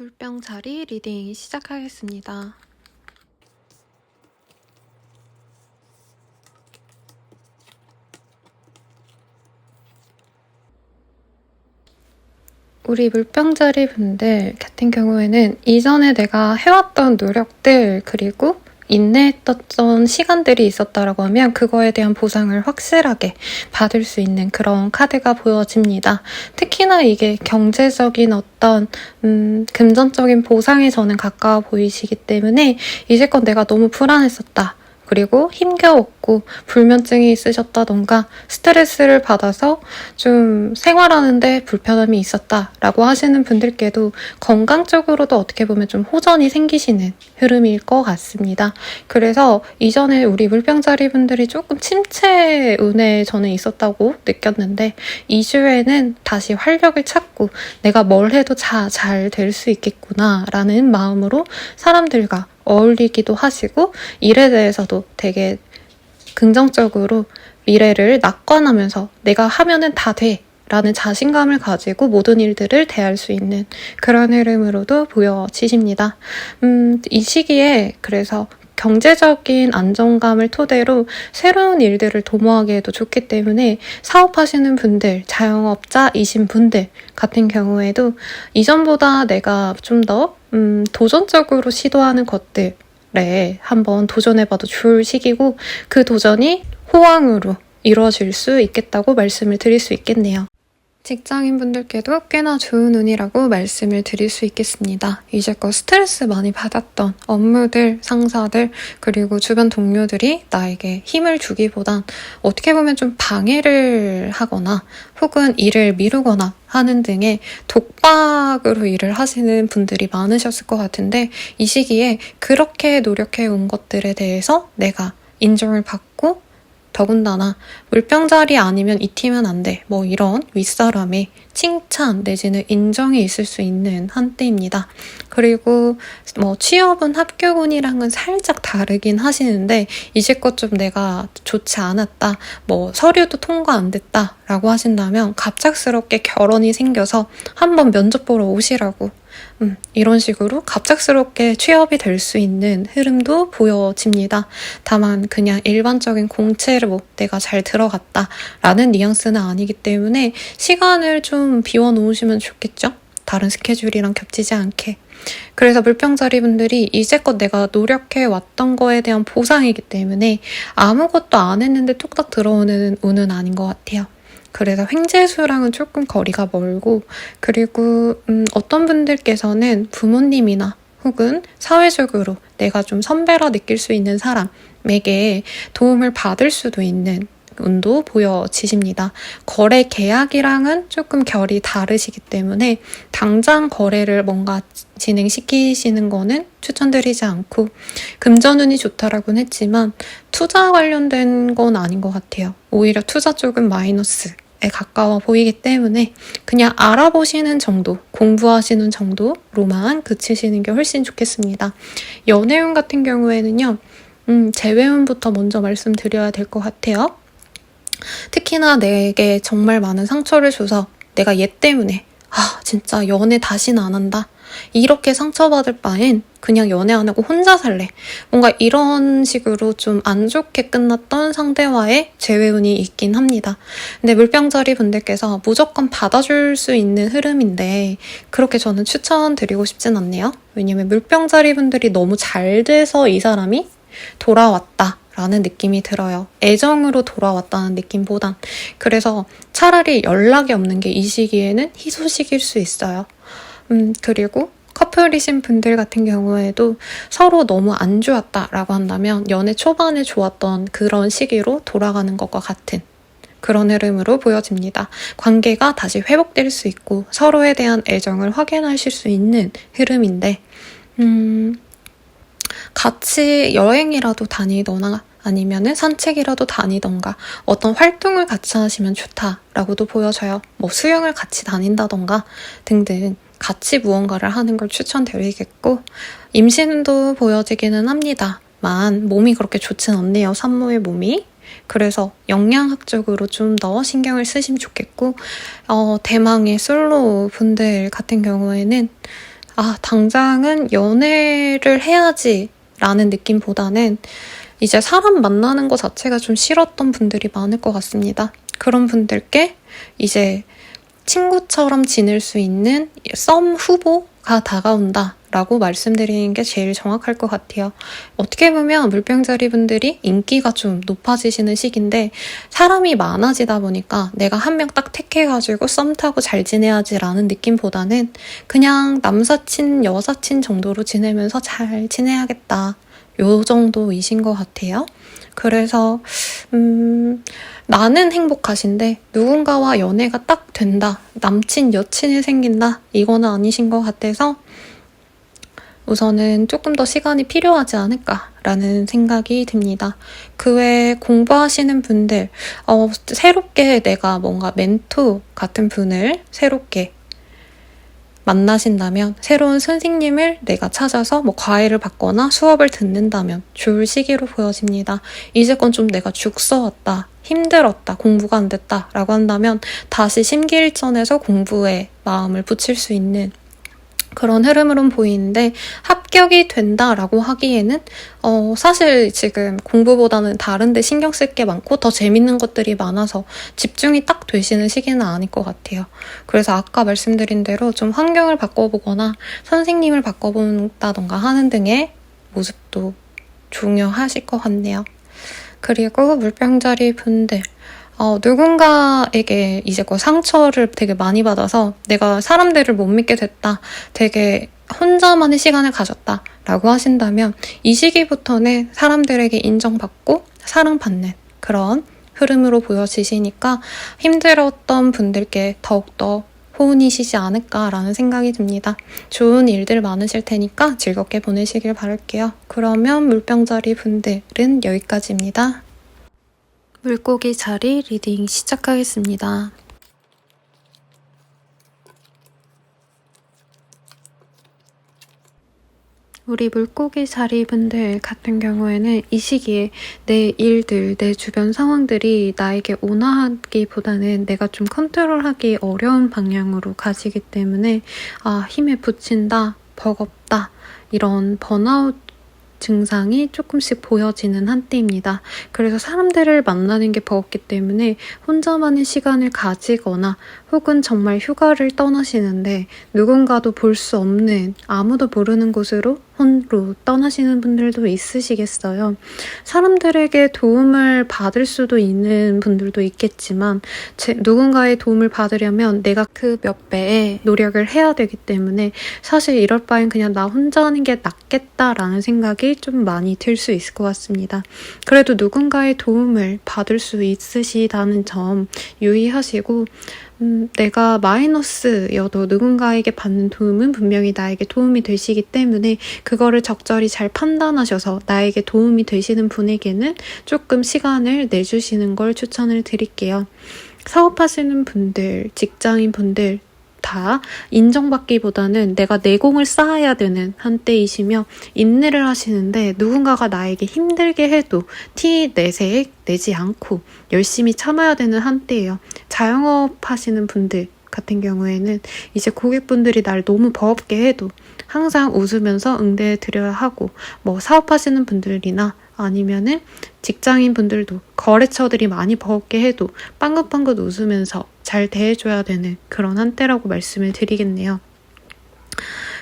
물병자리 리딩 시작하겠습니다. 우리 물병자리 분들 같은 경우에는 이전에 내가 해왔던 노력들 그리고 인내했던 시간들이 있었다라고 하면 그거에 대한 보상을 확실하게 받을 수 있는 그런 카드가 보여집니다. 특히나 이게 경제적인 어떤 금전적인 보상에 저는 가까워 보이시기 때문에 이제껏 내가 너무 불안했었다. 그리고 힘겨웠고 불면증이 있으셨다던가 스트레스를 받아서 좀 생활하는데 불편함이 있었다라고 하시는 분들께도 건강적으로도 어떻게 보면 좀 호전이 생기시는 흐름일 것 같습니다. 그래서 이전에 우리 물병자리 분들이 조금 침체 운에 저는 있었다고 느꼈는데 2주에는 다시 활력을 찾고 내가 뭘 해도 잘 될 수 있겠구나라는 마음으로 사람들과 어울리기도 하시고 일에 대해서도 되게 긍정적으로 미래를 낙관하면서 내가 하면은 다 돼 라는 자신감을 가지고 모든 일들을 대할 수 있는 그런 흐름으로도 보여지십니다. 이 시기에 그래서 경제적인 안정감을 토대로 새로운 일들을 도모하기에도 좋기 때문에 사업하시는 분들, 자영업자이신 분들 같은 경우에도 이전보다 내가 좀 더 도전적으로 시도하는 것들에 한번 도전해봐도 좋을 시기고 그 도전이 호황으로 이루어질 수 있겠다고 말씀을 드릴 수 있겠네요. 직장인분들께도 꽤나 좋은 운이라고 말씀을 드릴 수 있겠습니다. 이제껏 스트레스 많이 받았던 업무들, 상사들, 그리고 주변 동료들이 나에게 힘을 주기보단 어떻게 보면 좀 방해를 하거나 혹은 일을 미루거나 하는 등의 독박으로 일을 하시는 분들이 많으셨을 것 같은데 이 시기에 그렇게 노력해 온 것들에 대해서 내가 인정을 받고 더군다나 물병자리 아니면 이 팀은 안 돼. 뭐 이런 윗사람의 칭찬 내지는 인정이 있을 수 있는 한때입니다. 그리고 뭐 취업은 합격운이랑은 살짝 다르긴 하시는데 이제껏 좀 내가 좋지 않았다. 뭐 서류도 통과 안 됐다 라고 하신다면 갑작스럽게 결혼이 생겨서 한번 면접 보러 오시라고 이런 식으로 갑작스럽게 취업이 될 수 있는 흐름도 보여집니다. 다만 그냥 일반적인 공채를 뭐 내가 잘 들어갔다 라는 뉘앙스는 아니기 때문에 시간을 좀 비워놓으시면 좋겠죠? 다른 스케줄이랑 겹치지 않게. 그래서 물병자리 분들이 이제껏 내가 노력해왔던 거에 대한 보상이기 때문에 아무것도 안 했는데 뚝딱 들어오는 운은 아닌 것 같아요. 그래서 횡재수랑은 조금 거리가 멀고 그리고 어떤 분들께서는 부모님이나 혹은 사회적으로 내가 좀 선배라 느낄 수 있는 사람에게 도움을 받을 수도 있는 운도 보여지십니다. 거래 계약이랑은 조금 결이 다르시기 때문에 당장 거래를 뭔가 진행시키시는 거는 추천드리지 않고 금전운이 좋다라고는 했지만 투자 관련된 건 아닌 것 같아요. 오히려 투자 쪽은 마이너스에 가까워 보이기 때문에 그냥 알아보시는 정도, 공부하시는 정도로만 그치시는 게 훨씬 좋겠습니다. 연애운 같은 경우에는요. 재회운부터 먼저 말씀드려야 될 것 같아요. 특히나 내게 정말 많은 상처를 줘서 내가 얘 때문에 진짜 연애 다시는 안 한다. 이렇게 상처받을 바엔 그냥 연애 안 하고 혼자 살래. 뭔가 이런 식으로 좀 안 좋게 끝났던 상대와의 재회운이 있긴 합니다. 근데 물병자리 분들께서 무조건 받아줄 수 있는 흐름인데 그렇게 저는 추천드리고 싶진 않네요. 왜냐면 물병자리 분들이 너무 잘 돼서 이 사람이 돌아왔다. 라는 느낌이 들어요. 애정으로 돌아왔다는 느낌보단. 그래서 차라리 연락이 없는 게 이 시기에는 희소식일 수 있어요. 그리고 커플이신 분들 같은 경우에도 서로 너무 안 좋았다라고 한다면 연애 초반에 좋았던 그런 시기로 돌아가는 것과 같은 그런 흐름으로 보여집니다. 관계가 다시 회복될 수 있고 서로에 대한 애정을 확인하실 수 있는 흐름인데 같이 여행이라도 다니거나 아니면은 산책이라도 다니던가 어떤 활동을 같이 하시면 좋다라고도 보여져요. 뭐 수영을 같이 다닌다던가 등등 같이 무언가를 하는 걸 추천드리겠고 임신도 보여지기는 합니다만 몸이 그렇게 좋진 않네요. 산모의 몸이. 그래서 영양학적으로 좀 더 신경을 쓰시면 좋겠고 대망의 솔로 분들 같은 경우에는 당장은 연애를 해야지 라는 느낌보다는 이제 사람 만나는 것 자체가 좀 싫었던 분들이 많을 것 같습니다. 그런 분들께 이제 친구처럼 지낼 수 있는 썸 후보가 다가온다 라고 말씀드리는 게 제일 정확할 것 같아요. 어떻게 보면 물병자리 분들이 인기가 좀 높아지시는 시기인데 사람이 많아지다 보니까 내가 한 명 딱 택해가지고 썸 타고 잘 지내야지 라는 느낌보다는 그냥 남사친, 여사친 정도로 지내면서 잘 지내야겠다. 요 정도이신 것 같아요. 그래서 나는 행복하신데 누군가와 연애가 딱 된다, 남친, 여친이 생긴다 이거는 아니신 것 같아서 우선은 조금 더 시간이 필요하지 않을까라는 생각이 듭니다. 그 외에 공부하시는 분들 새롭게 내가 뭔가 멘토 같은 분을 새롭게 만나신다면 새로운 선생님을 내가 찾아서 뭐 과외를 받거나 수업을 듣는다면 좋을 시기로 보여집니다. 이제껏 좀 내가 죽서왔다, 힘들었다, 공부가 안 됐다 라고 한다면 다시 심기일전해서 공부에 마음을 붙일 수 있는 그런 흐름으로는 보이는데 합격이 된다라고 하기에는 사실 지금 공부보다는 다른 데 신경 쓸 게 많고 더 재밌는 것들이 많아서 집중이 딱 되시는 시기는 아닐 것 같아요. 그래서 아까 말씀드린 대로 좀 환경을 바꿔보거나 선생님을 바꿔본다던가 하는 등의 모습도 중요하실 것 같네요. 그리고 물병자리 분들 누군가에게 이제 상처를 되게 많이 받아서 내가 사람들을 못 믿게 됐다, 되게 혼자만의 시간을 가졌다 라고 하신다면 이 시기부터는 사람들에게 인정받고 사랑받는 그런 흐름으로 보여지시니까 힘들었던 분들께 더욱더 호운이시지 않을까라는 생각이 듭니다. 좋은 일들 많으실 테니까 즐겁게 보내시길 바랄게요. 그러면 물병자리 분들은 여기까지입니다. 물고기 자리 리딩 시작하겠습니다. 우리 물고기 자리 분들 같은 경우에는 이 시기에 내 일들, 내 주변 상황들이 나에게 온화하기보다는 내가 좀 컨트롤하기 어려운 방향으로 가시기 때문에 힘에 부친다, 버겁다 이런 번아웃 증상이 조금씩 보여지는 한때입니다. 그래서 사람들을 만나는 게 버겁기 때문에 혼자만의 시간을 가지거나 혹은 정말 휴가를 떠나시는데 누군가도 볼 수 없는 아무도 모르는 곳으로 홀로 떠나시는 분들도 있으시겠어요. 사람들에게 도움을 받을 수도 있는 분들도 있겠지만 누군가의 도움을 받으려면 내가 그 몇 배의 노력을 해야 되기 때문에 사실 이럴 바엔 그냥 나 혼자 하는 게 낫겠다라는 생각이 좀 많이 들 수 있을 것 같습니다. 그래도 누군가의 도움을 받을 수 있으시다는 점 유의하시고 내가 마이너스여도 누군가에게 받는 도움은 분명히 나에게 도움이 되시기 때문에 그거를 적절히 잘 판단하셔서 나에게 도움이 되시는 분에게는 조금 시간을 내주시는 걸 추천을 드릴게요. 사업하시는 분들, 직장인 분들 다 인정받기보다는 내가 내공을 쌓아야 되는 한때이시며 인내를 하시는데 누군가가 나에게 힘들게 해도 티 내지 않고 열심히 참아야 되는 한때예요. 자영업 하시는 분들 같은 경우에는 이제 고객분들이 날 너무 버겁게 해도 항상 웃으면서 응대해 드려야 하고, 뭐 사업하시는 분들이나 아니면은 직장인 분들도 거래처들이 많이 버겁게 해도 빵긋빵긋 웃으면서 잘 대해줘야 되는 그런 한때라고 말씀을 드리겠네요.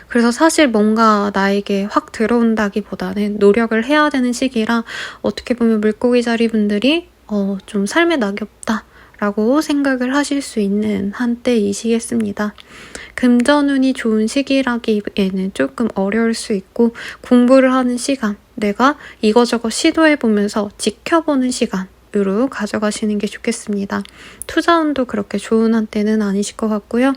그래서 사실 뭔가 나에게 확 들어온다기보다는 노력을 해야 되는 시기라 어떻게 보면 물고기 자리 분들이 좀 삶에 낙이 없다 라고 생각을 하실 수 있는 한때이시겠습니다. 금전운이 좋은 시기라기에는 조금 어려울 수 있고, 공부를 하는 시간, 내가 이거저거 시도해보면서 지켜보는 시간으로 가져가시는 게 좋겠습니다. 투자운도 그렇게 좋은 한때는 아니실 것 같고요.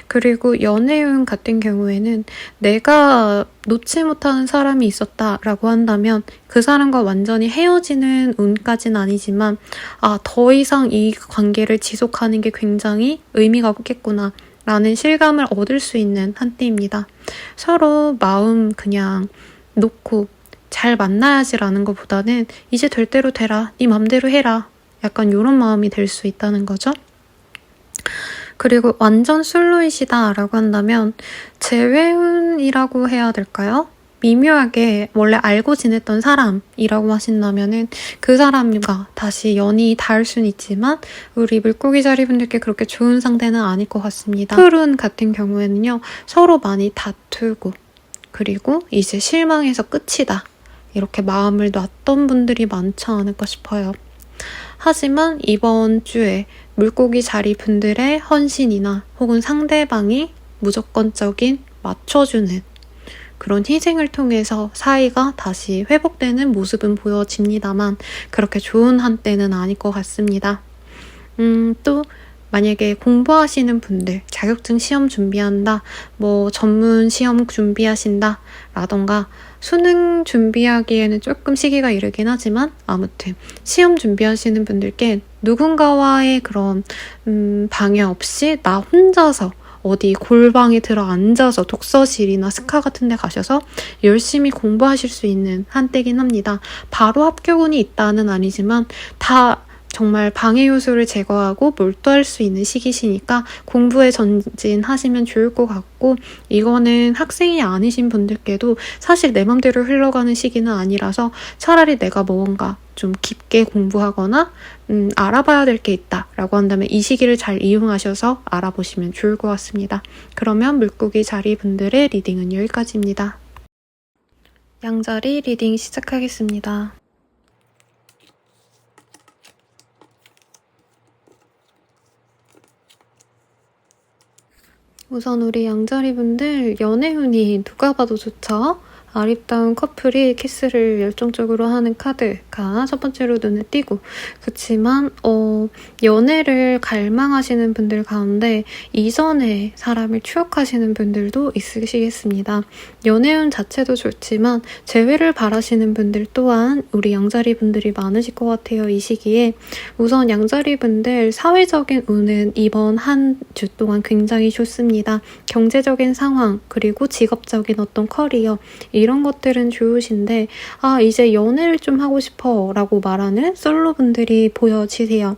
그리고 연애운 같은 경우에는 내가 놓지 못하는 사람이 있었다라고 한다면 그 사람과 완전히 헤어지는 운까지는 아니지만 더 이상 이 관계를 지속하는 게 굉장히 의미가 없겠구나 라는 실감을 얻을 수 있는 한때입니다. 서로 마음 그냥 놓고 잘 만나야지라는 것보다는 이제 될 대로 되라, 네 맘대로 해라, 약간 이런 마음이 될 수 있다는 거죠. 그리고 완전 솔로이시다 라고 한다면 재회운이라고 해야 될까요? 미묘하게 원래 알고 지냈던 사람이라고 하신다면은 그 사람과 다시 연이 닿을 수는 있지만 우리 물고기 자리 분들께 그렇게 좋은 상대는 아닐 것 같습니다. 풀운 같은 경우에는요, 서로 많이 다투고 그리고 이제 실망해서 끝이다 이렇게 마음을 놨던 분들이 많지 않을까 싶어요. 하지만 이번 주에 물고기 자리 분들의 헌신이나 혹은 상대방이 무조건적인 맞춰주는 그런 희생을 통해서 사이가 다시 회복되는 모습은 보여집니다만 그렇게 좋은 한때는 아닐 것 같습니다. 또 만약에 공부하시는 분들, 자격증 시험 준비한다, 뭐 전문 시험 준비하신다 라던가 수능 준비하기에는 조금 시기가 이르긴 하지만 아무튼 시험 준비하시는 분들께 누군가와의 그런 방해 없이 나 혼자서 어디 골방에 들어 앉아서 독서실이나 스카 같은 데 가셔서 열심히 공부하실 수 있는 한때긴 합니다. 바로 합격운이 있다는 아니지만 다 정말 방해 요소를 제거하고 몰두할 수 있는 시기시니까 공부에 전진하시면 좋을 것 같고, 이거는 학생이 아니신 분들께도 사실 내 맘대로 흘러가는 시기는 아니라서 차라리 내가 뭔가 좀 깊게 공부하거나 알아봐야 될 게 있다라고 한다면 이 시기를 잘 이용하셔서 알아보시면 좋을 것 같습니다. 그러면 물고기 자리 분들의 리딩은 여기까지입니다. 양자리 리딩 시작하겠습니다. 우선 우리 양자리 분들 연애운이 누가 봐도 좋죠? 아리따운 커플이 키스를 열정적으로 하는 카드가 첫 번째로 눈에 띄고, 그치만 연애를 갈망하시는 분들 가운데 이전에 사람을 추억하시는 분들도 있으시겠습니다. 연애운 자체도 좋지만 재회를 바라시는 분들 또한 우리 양자리 분들이 많으실 것 같아요. 이 시기에 우선 양자리 분들 사회적인 운은 이번 한 주 동안 굉장히 좋습니다. 경제적인 상황 그리고 직업적인 어떤 커리어 이런 것들은 좋으신데 이제 연애를 좀 하고 싶어 라고 말하는 솔로분들이 보여지세요.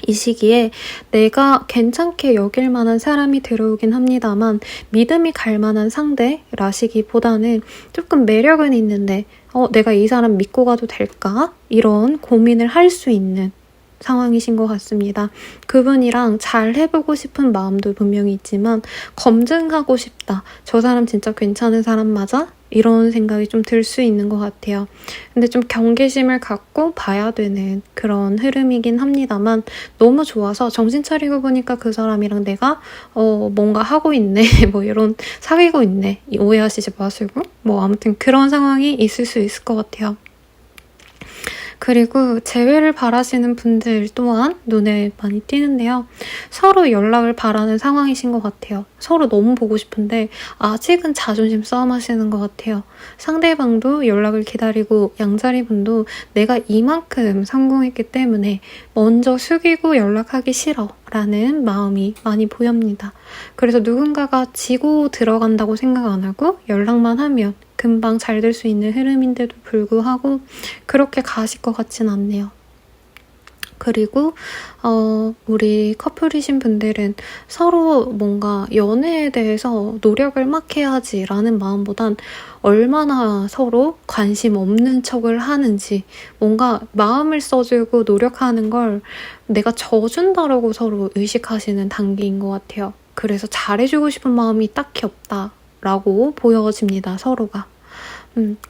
이 시기에 내가 괜찮게 여길 만한 사람이 들어오긴 합니다만 믿음이 갈 만한 상대라시기보다는 조금 매력은 있는데 내가 이 사람 믿고 가도 될까? 이런 고민을 할 수 있는 상황이신 것 같습니다. 그분이랑 잘 해보고 싶은 마음도 분명히 있지만 검증하고 싶다. 저 사람 진짜 괜찮은 사람 맞아? 이런 생각이 좀 들 수 있는 것 같아요. 근데 좀 경계심을 갖고 봐야 되는 그런 흐름이긴 합니다만 너무 좋아서 정신 차리고 보니까 그 사람이랑 내가 뭔가 하고 있네. 뭐 이런 사귀고 있네. 오해하시지 마시고 뭐 아무튼 그런 상황이 있을 수 있을 것 같아요. 그리고 재회를 바라시는 분들 또한 눈에 많이 띄는데요. 서로 연락을 바라는 상황이신 것 같아요. 서로 너무 보고 싶은데 아직은 자존심 싸움 하시는 것 같아요. 상대방도 연락을 기다리고 양자리 분도 내가 이만큼 성공했기 때문에 먼저 숙이고 연락하기 싫어 라는 마음이 많이 보입니다. 그래서 누군가가 지고 들어간다고 생각 안 하고 연락만 하면 금방 잘 될 수 있는 흐름인데도 불구하고 그렇게 가실 것 같진 않네요. 그리고 우리 커플이신 분들은 서로 뭔가 연애에 대해서 노력을 막 해야지라는 마음보단 얼마나 서로 관심 없는 척을 하는지, 뭔가 마음을 써주고 노력하는 걸 내가 져준다라고 서로 의식하시는 단계인 것 같아요. 그래서 잘해주고 싶은 마음이 딱히 없다라고 보여집니다, 서로가.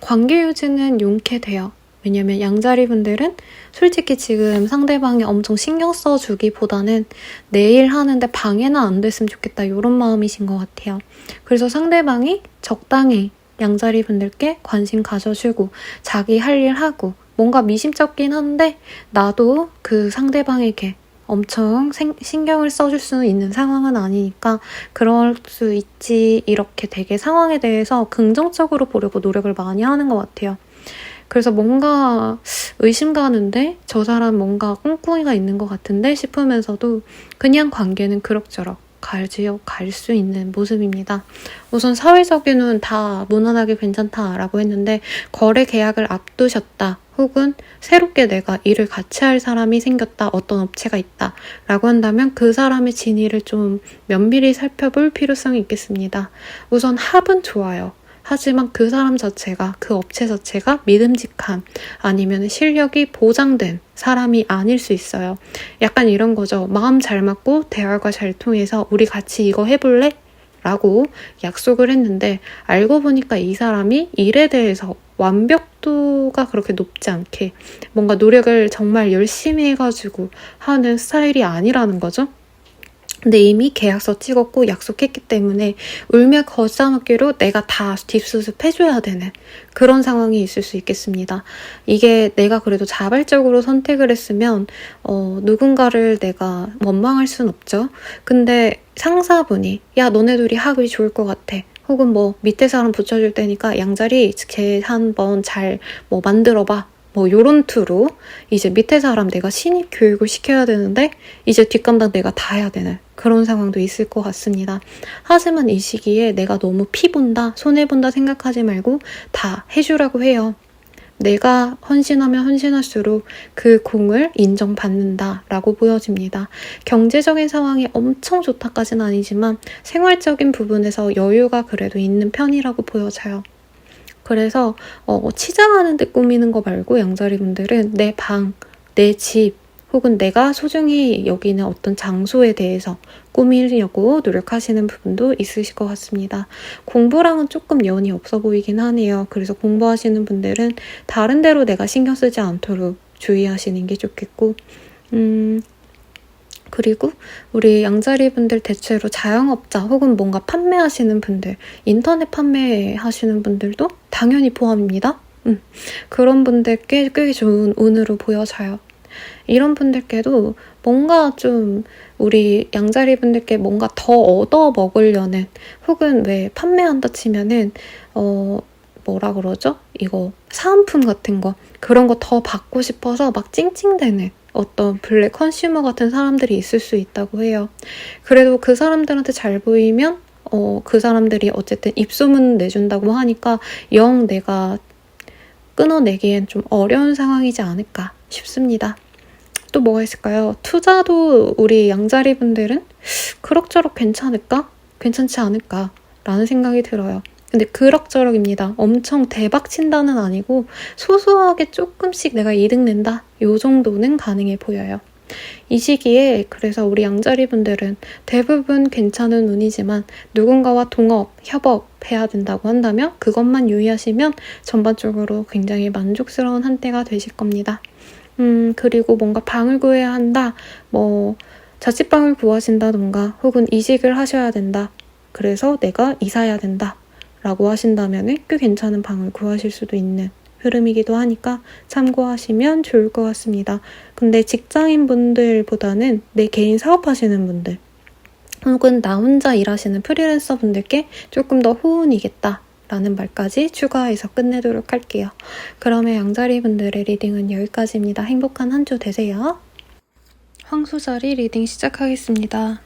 관계 유지는 용케 돼요. 왜냐면 양자리 분들은 솔직히 지금 상대방이 엄청 신경 써주기보다는 내일 하는데 방해는 안 됐으면 좋겠다, 이런 마음이신 것 같아요. 그래서 상대방이 적당히 양자리 분들께 관심 가져주고 자기 할 일 하고, 뭔가 미심쩍긴 한데 나도 그 상대방에게 엄청 신경을 써줄 수 있는 상황은 아니니까 그럴 수 있지, 이렇게 되게 상황에 대해서 긍정적으로 보려고 노력을 많이 하는 것 같아요. 그래서 뭔가 의심 가는데 저 사람 뭔가 꿍꿍이가 있는 것 같은데 싶으면서도 그냥 관계는 그럭저럭 갈 수 있는 모습입니다. 우선 사회적인은 다 무난하게 괜찮다라고 했는데, 거래 계약을 앞두셨다, 혹은 새롭게 내가 일을 같이 할 사람이 생겼다, 어떤 업체가 있다 라고 한다면 그 사람의 진위를 좀 면밀히 살펴볼 필요성이 있겠습니다. 우선 합은 좋아요. 하지만 그 사람 자체가, 그 업체 자체가 믿음직한, 아니면 실력이 보장된 사람이 아닐 수 있어요. 약간 이런 거죠. 마음 잘 맞고 대화가 잘 통해서 우리 같이 이거 해볼래? 라고 약속을 했는데 알고 보니까 이 사람이 일에 대해서 완벽도가 그렇게 높지 않게 뭔가 노력을 정말 열심히 해가지고 하는 스타일이 아니라는 거죠. 근데 이미 계약서 찍었고 약속했기 때문에 울며 겨자 먹기로 내가 다 뒷수습 해줘야 되는 그런 상황이 있을 수 있겠습니다. 이게 내가 그래도 자발적으로 선택을 했으면 누군가를 내가 원망할 순 없죠. 근데 상사분이 야, 너네 둘이 하기 좋을 것 같아, 혹은 뭐 밑에 사람 붙여줄 테니까 양자리 걔 한번 잘 뭐 만들어봐, 뭐 요런 투로 이제 밑에 사람 내가 신입 교육을 시켜야 되는데 이제 뒷감당 내가 다 해야 되는 그런 상황도 있을 것 같습니다. 하지만 이 시기에 내가 너무 피본다, 손해본다 생각하지 말고 다 해주라고 해요. 내가 헌신하면 헌신할수록 그 공을 인정받는다라고 보여집니다. 경제적인 상황이 엄청 좋다까지는 아니지만 생활적인 부분에서 여유가 그래도 있는 편이라고 보여져요. 그래서 치장하는 데 꾸미는 거 말고 양자리 분들은 내 방, 내 집, 혹은 내가 소중히 여기는 어떤 장소에 대해서 꾸미려고 노력하시는 부분도 있으실 것 같습니다. 공부랑은 조금 연이 없어 보이긴 하네요. 그래서 공부하시는 분들은 다른 데로 내가 신경 쓰지 않도록 주의하시는 게 좋겠고, 그리고 우리 양자리 분들 대체로 자영업자 혹은 뭔가 판매하시는 분들, 인터넷 판매하시는 분들도 당연히 포함입니다. 그런 분들께 꽤 좋은 운으로 보여져요. 이런 분들께도 뭔가 좀 우리 양자리 분들께 뭔가 더 얻어 먹으려는, 혹은 왜 판매한다 치면은 뭐라 그러죠? 이거 사은품 같은 거, 그런 거 더 받고 싶어서 막 찡찡대는 어떤 블랙 컨슈머 같은 사람들이 있을 수 있다고 해요. 그래도 그 사람들한테 잘 보이면 그 사람들이 어쨌든 입소문 내준다고 하니까 영 내가 끊어내기엔 좀 어려운 상황이지 않을까 싶습니다. 또 뭐가 있을까요? 투자도 우리 양자리 분들은 그럭저럭 괜찮지 않을까 라는 생각이 들어요. 근데 그럭저럭입니다. 엄청 대박 친다는 아니고 소소하게 조금씩 내가 이득 낸다, 요 정도는 가능해 보여요. 이 시기에 그래서 우리 양자리 분들은 대부분 괜찮은 운이지만 누군가와 동업, 협업해야 된다고 한다면 그것만 유의하시면 전반적으로 굉장히 만족스러운 한때가 되실 겁니다. 그리고 뭔가 방을 구해야 한다, 뭐 자취방을 구하신다던가 혹은 이직을 하셔야 된다, 그래서 내가 이사해야 된다 라고 하신다면 꽤 괜찮은 방을 구하실 수도 있는 흐름이기도 하니까 참고하시면 좋을 것 같습니다. 근데 직장인분들보다는 내 개인 사업하시는 분들 혹은 나 혼자 일하시는 프리랜서 분들께 조금 더 호운이겠다 라는 말까지 추가해서 끝내도록 할게요. 그러면 양자리 분들의 리딩은 여기까지입니다. 행복한 한 주 되세요. 황소자리 리딩 시작하겠습니다.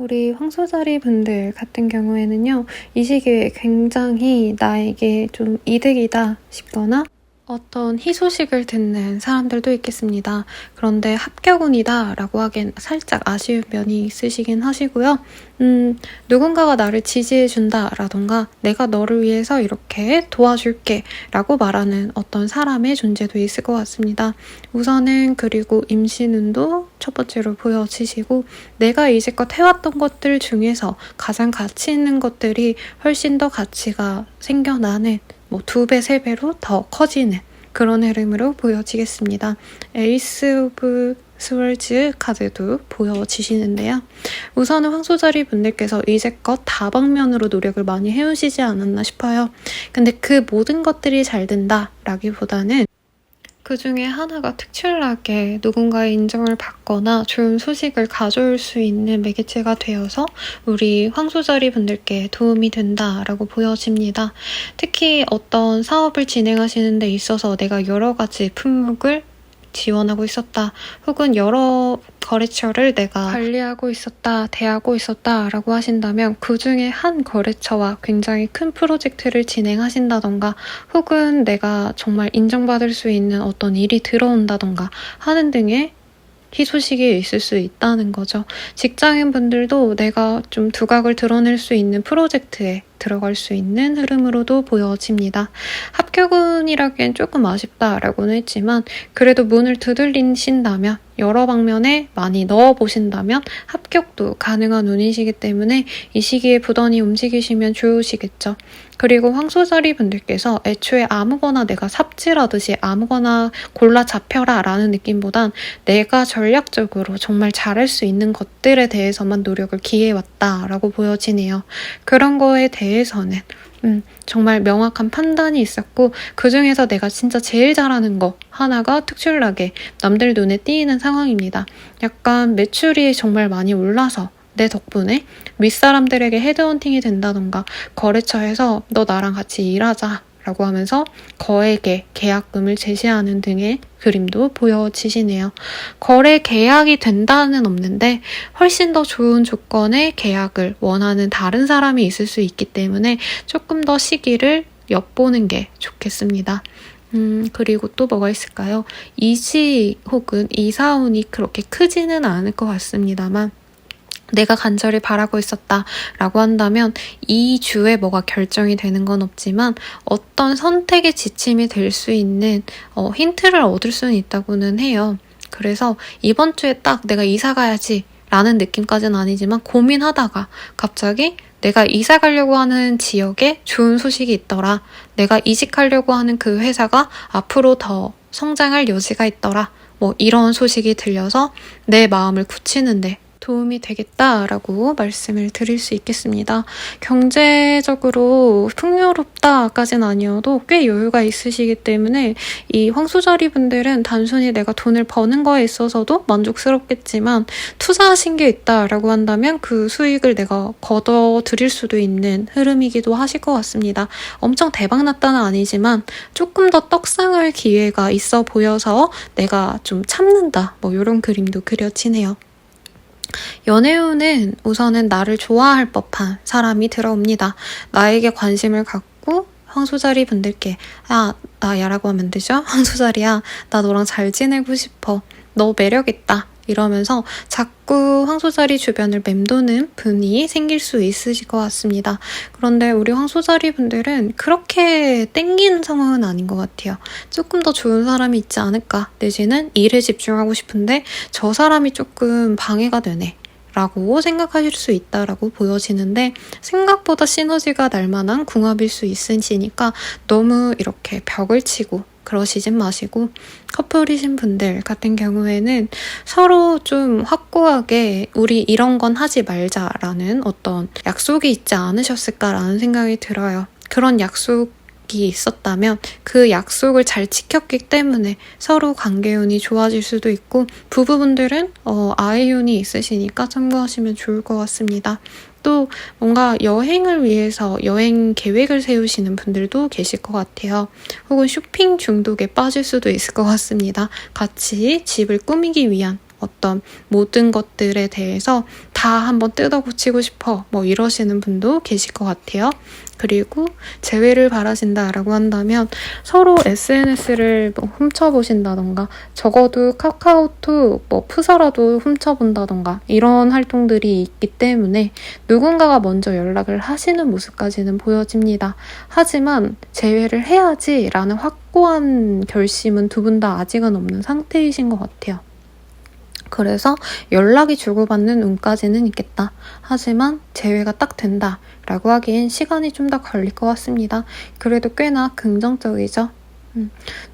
우리 황소자리 분들 같은 경우에는요, 이 시기에 굉장히 나에게 좀 이득이다 싶거나 어떤 희소식을 듣는 사람들도 있겠습니다. 그런데 합격운이다 라고 하기엔 살짝 아쉬운 면이 있으시긴 하시고요. 누군가가 나를 지지해준다 라던가 내가 너를 위해서 이렇게 도와줄게 라고 말하는 어떤 사람의 존재도 있을 것 같습니다. 우선은 그리고 임신운도 첫 번째로 보여지시고 내가 이제껏 해왔던 것들 중에서 가장 가치 있는 것들이 훨씬 더 가치가 생겨나는 2배, 3배로 더 커지는 그런 흐름으로 보여지겠습니다. 에이스 오브 스월즈 카드도 보여지시는데요. 우선은 황소자리 분들께서 이제껏 다방면으로 노력을 많이 해오시지 않았나 싶어요. 근데 그 모든 것들이 잘 된다라기보다는 그 중에 하나가 특출나게 누군가의 인정을 받거나 좋은 소식을 가져올 수 있는 매개체가 되어서 우리 황소자리 분들께 도움이 된다라고 보여집니다. 특히 어떤 사업을 진행하시는 데 있어서 내가 여러 가지 품목을 지원하고 있었다. 혹은 여러 거래처를 내가 관리하고 있었다, 대하고 있었다 라고 하신다면 그 중에 한 거래처와 굉장히 큰 프로젝트를 진행하신다던가 혹은 내가 정말 인정받을 수 있는 어떤 일이 들어온다던가 하는 등의 희소식이 있을 수 있다는 거죠. 직장인분들도 내가 좀 두각을 드러낼 수 있는 프로젝트에 들어갈 수 있는 흐름으로도 보여집니다. 합격운이라기엔 조금 아쉽다라고는 했지만 그래도 문을 두들리신다면 여러 방면에 많이 넣어보신다면 합격도 가능한 운이시기 때문에 이 시기에 부단히 움직이시면 좋으시겠죠. 그리고 황소자리 분들께서 애초에 아무거나 내가 삽질하듯이 아무거나 골라 잡혀라 라는 느낌보단 내가 전략적으로 정말 잘할 수 있는 것들에 대해서만 노력을 기해왔다라고 보여지네요. 그런 거에 대해서는 정말 명확한 판단이 있었고 그 중에서 내가 진짜 제일 잘하는 거 하나가 특출나게 남들 눈에 띄는 상황입니다. 약간 매출이 정말 많이 올라서 내 덕분에 윗사람들에게 헤드헌팅이 된다던가 거래처에서 너 나랑 같이 일하자 라고 하면서 거액의 계약금을 제시하는 등의 그림도 보여지시네요. 거래 계약이 된다는 없는데 훨씬 더 좋은 조건의 계약을 원하는 다른 사람이 있을 수 있기 때문에 조금 더 시기를 엿보는 게 좋겠습니다. 그리고 또 뭐가 있을까요? 이시 혹은 이사운이 그렇게 크지는 않을 것 같습니다만 내가 간절히 바라고 있었다라고 한다면 이 주에 뭐가 결정이 되는 건 없지만 어떤 선택의 지침이 될 수 있는 힌트를 얻을 수는 있다고는 해요. 그래서 이번 주에 딱 내가 이사 가야지 라는 느낌까지는 아니지만 고민하다가 갑자기 내가 이사 가려고 하는 지역에 좋은 소식이 있더라. 내가 이직하려고 하는 그 회사가 앞으로 더 성장할 여지가 있더라. 이런 소식이 들려서 내 마음을 굳히는데 도움이 되겠다라고 말씀을 드릴 수 있겠습니다. 경제적으로 풍요롭다까지는 아니어도 꽤 여유가 있으시기 때문에 이 황소자리 분들은 단순히 내가 돈을 버는 거에 있어서도 만족스럽겠지만 투자하신 게 있다라고 한다면 그 수익을 내가 걷어들일 수도 있는 흐름이기도 하실 것 같습니다. 엄청 대박났다는 아니지만 조금 더 떡상할 기회가 있어 보여서 내가 좀 참는다 이런 그림도 그려지네요. 연애운은 우선은 나를 좋아할 법한 사람이 들어옵니다. 나에게 관심을 갖고 황소자리 분들께 나 야라고 하면 되죠? 황소자리야, 나 너랑 잘 지내고 싶어. 너 매력있다. 이러면서 자꾸 황소자리 주변을 맴도는 분이 생길 수 있으실 것 같습니다. 그런데 우리 황소자리 분들은 그렇게 땡기는 상황은 아닌 것 같아요. 조금 더 좋은 사람이 있지 않을까 내지는 일에 집중하고 싶은데 저 사람이 조금 방해가 되네 라고 생각하실 수 있다라고 보여지는데 생각보다 시너지가 날 만한 궁합일 수 있으시니까 너무 이렇게 벽을 치고 그러시진 마시고 커플이신 분들 같은 경우에는 서로 좀 확고하게 우리 이런 건 하지 말자라는 어떤 약속이 있지 않으셨을까라는 생각이 들어요. 그런 약속이 있었다면 그 약속을 잘 지켰기 때문에 서로 관계운이 좋아질 수도 있고 부부분들은 아이운이 있으시니까 참고하시면 좋을 것 같습니다. 또 뭔가 여행을 위해서 여행 계획을 세우시는 분들도 계실 것 같아요. 혹은 쇼핑 중독에 빠질 수도 있을 것 같습니다. 같이 집을 꾸미기 위한 어떤 모든 것들에 대해서 다 한번 뜯어고치고 싶어 뭐 이러시는 분도 계실 것 같아요. 그리고 재회를 바라신다라고 한다면 서로 SNS를 뭐 훔쳐보신다던가 적어도 카카오톡 뭐 푸사라도 훔쳐본다던가 이런 활동들이 있기 때문에 누군가가 먼저 연락을 하시는 모습까지는 보여집니다. 하지만 재회를 해야지라는 확고한 결심은 두 분 다 아직은 없는 상태이신 것 같아요. 그래서 연락이 주고받는 운까지는 있겠다. 하지만 재회가 딱 된다 라고 하기엔 시간이 좀 더 걸릴 것 같습니다. 그래도 꽤나 긍정적이죠.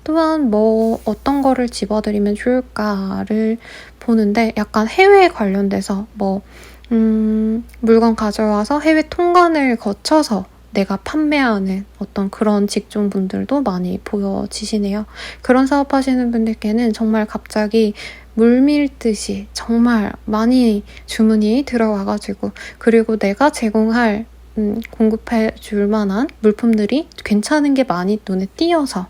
또한 뭐 어떤 거를 집어드리면 좋을까를 보는데 약간 해외에 관련돼서 뭐 물건 가져와서 해외 통관을 거쳐서 내가 판매하는 어떤 그런 직종분들도 많이 보여지시네요. 그런 사업하시는 분들께는 정말 갑자기 물밀듯이 정말 많이 주문이 들어와가지고 그리고 내가 제공할 공급해 줄 만한 물품들이 괜찮은 게 많이 눈에 띄어서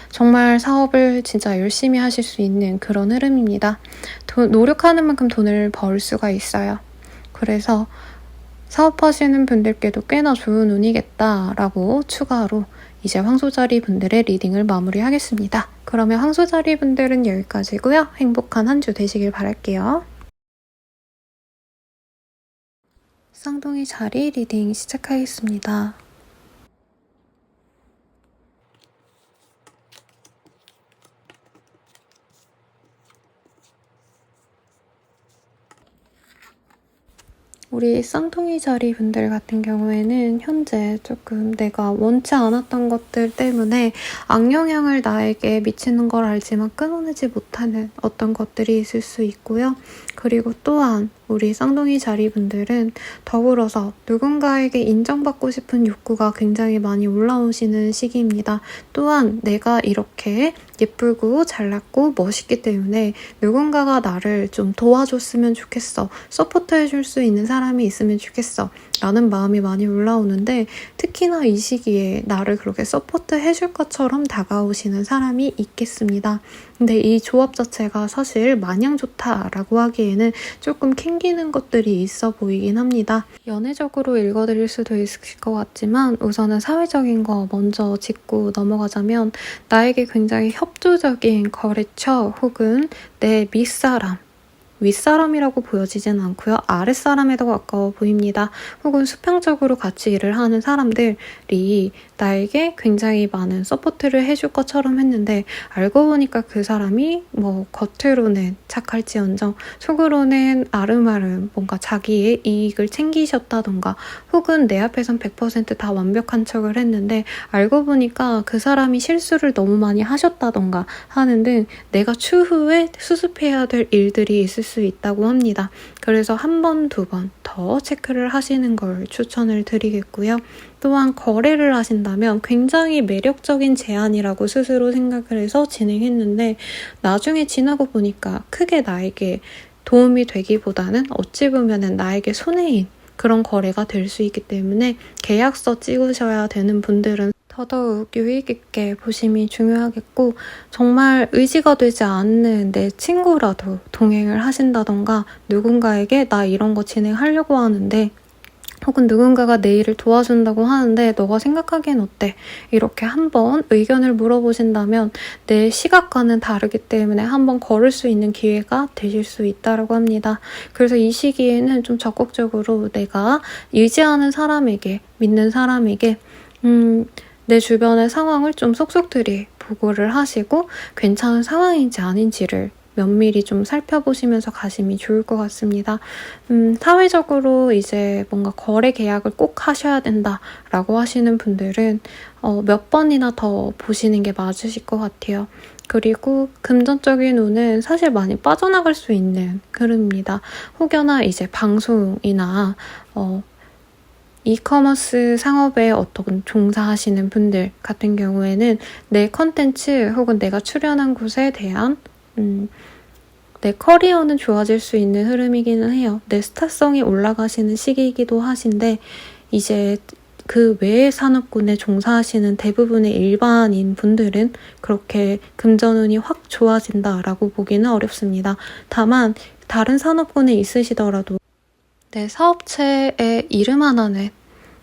정말 사업을 진짜 열심히 하실 수 있는 그런 흐름입니다. 노력하는 만큼 돈을 벌 수가 있어요. 그래서 사업하시는 분들께도 꽤나 좋은 운이겠다라고 추가로 이제 황소자리 분들의 리딩을 마무리하겠습니다. 그러면 황소자리 분들은 여기까지고요. 행복한 한 주 되시길 바랄게요. 쌍둥이 자리 리딩 시작하겠습니다. 우리 쌍둥이 자리 분들 같은 경우에는 현재 조금 내가 원치 않았던 것들 때문에 악영향을 나에게 미치는 걸 알지만 끊어내지 못하는 어떤 것들이 있을 수 있고요. 그리고 또한 우리 쌍둥이 자리 분들은 더불어서 누군가에게 인정받고 싶은 욕구가 굉장히 많이 올라오시는 시기입니다. 또한 내가 이렇게 예쁘고 잘났고 멋있기 때문에 누군가가 나를 좀 도와줬으면 좋겠어. 서포트해줄 수 있는 사람이 있으면 좋겠어. 라는 마음이 많이 올라오는데 특히나 이 시기에 나를 그렇게 서포트해줄 것처럼 다가오시는 사람이 있겠습니다. 근데 이 조합 자체가 사실 마냥 좋다라고 하기에는 조금 캥기는 것들이 있어 보이긴 합니다. 연애적으로 읽어드릴 수도 있을 것 같지만 우선은 사회적인 거 먼저 짚고 넘어가자면 나에게 굉장히 협조적인 거래처 혹은 내 밑사람 윗사람이라고 보여지진 않고요. 아랫사람에 더 가까워 보입니다. 혹은 수평적으로 같이 일을 하는 사람들이 나에게 굉장히 많은 서포트를 해줄 것처럼 했는데 알고 보니까 그 사람이 뭐 겉으로는 착할지언정 속으로는 아름아름 뭔가 자기의 이익을 챙기셨다던가 혹은 내 앞에선 100% 다 완벽한 척을 했는데 알고 보니까 그 사람이 실수를 너무 많이 하셨다던가 하는 등 내가 추후에 수습해야 될 일들이 있을 수 있다고 합니다. 그래서 한 번, 두 번 더 체크를 하시는 걸 추천을 드리겠고요. 또한 거래를 하신다면 굉장히 매력적인 제안이라고 스스로 생각을 해서 진행했는데 나중에 지나고 보니까 크게 나에게 도움이 되기보다는 어찌 보면은 나에게 손해인 그런 거래가 될 수 있기 때문에 계약서 찍으셔야 되는 분들은 더더욱 유익 있게 보심이 중요하겠고 정말 의지가 되지 않는 내 친구라도 동행을 하신다던가 누군가에게 나 이런 거 진행하려고 하는데 혹은 누군가가 내 일을 도와준다고 하는데 너가 생각하기엔 어때? 이렇게 한번 의견을 물어보신다면 내 시각과는 다르기 때문에 한번 걸을 수 있는 기회가 되실 수 있다고 합니다. 그래서 이 시기에는 좀 적극적으로 내가 의지하는 사람에게, 믿는 사람에게 내 주변의 상황을 좀 속속들이 보고를 하시고 괜찮은 상황인지 아닌지를 면밀히 좀 살펴보시면서 가심이 좋을 것 같습니다. 사회적으로 이제 뭔가 거래 계약을 꼭 하셔야 된다라고 하시는 분들은 몇 번이나 더 보시는 게 맞으실 것 같아요. 그리고 금전적인 운은 사실 많이 빠져나갈 수 있는 흐름입니다. 혹여나 이제 방송이나 이커머스 상업에 어떤 종사하시는 분들 같은 경우에는 내 컨텐츠 혹은 내가 출연한 곳에 대한 내 커리어는 좋아질 수 있는 흐름이기는 해요. 내 스타성이 올라가시는 시기이기도 하신데 이제 그 외의 산업군에 종사하시는 대부분의 일반인 분들은 그렇게 금전운이 확 좋아진다라고 보기는 어렵습니다. 다만 다른 산업군에 있으시더라도 내 사업체의 이름 하나는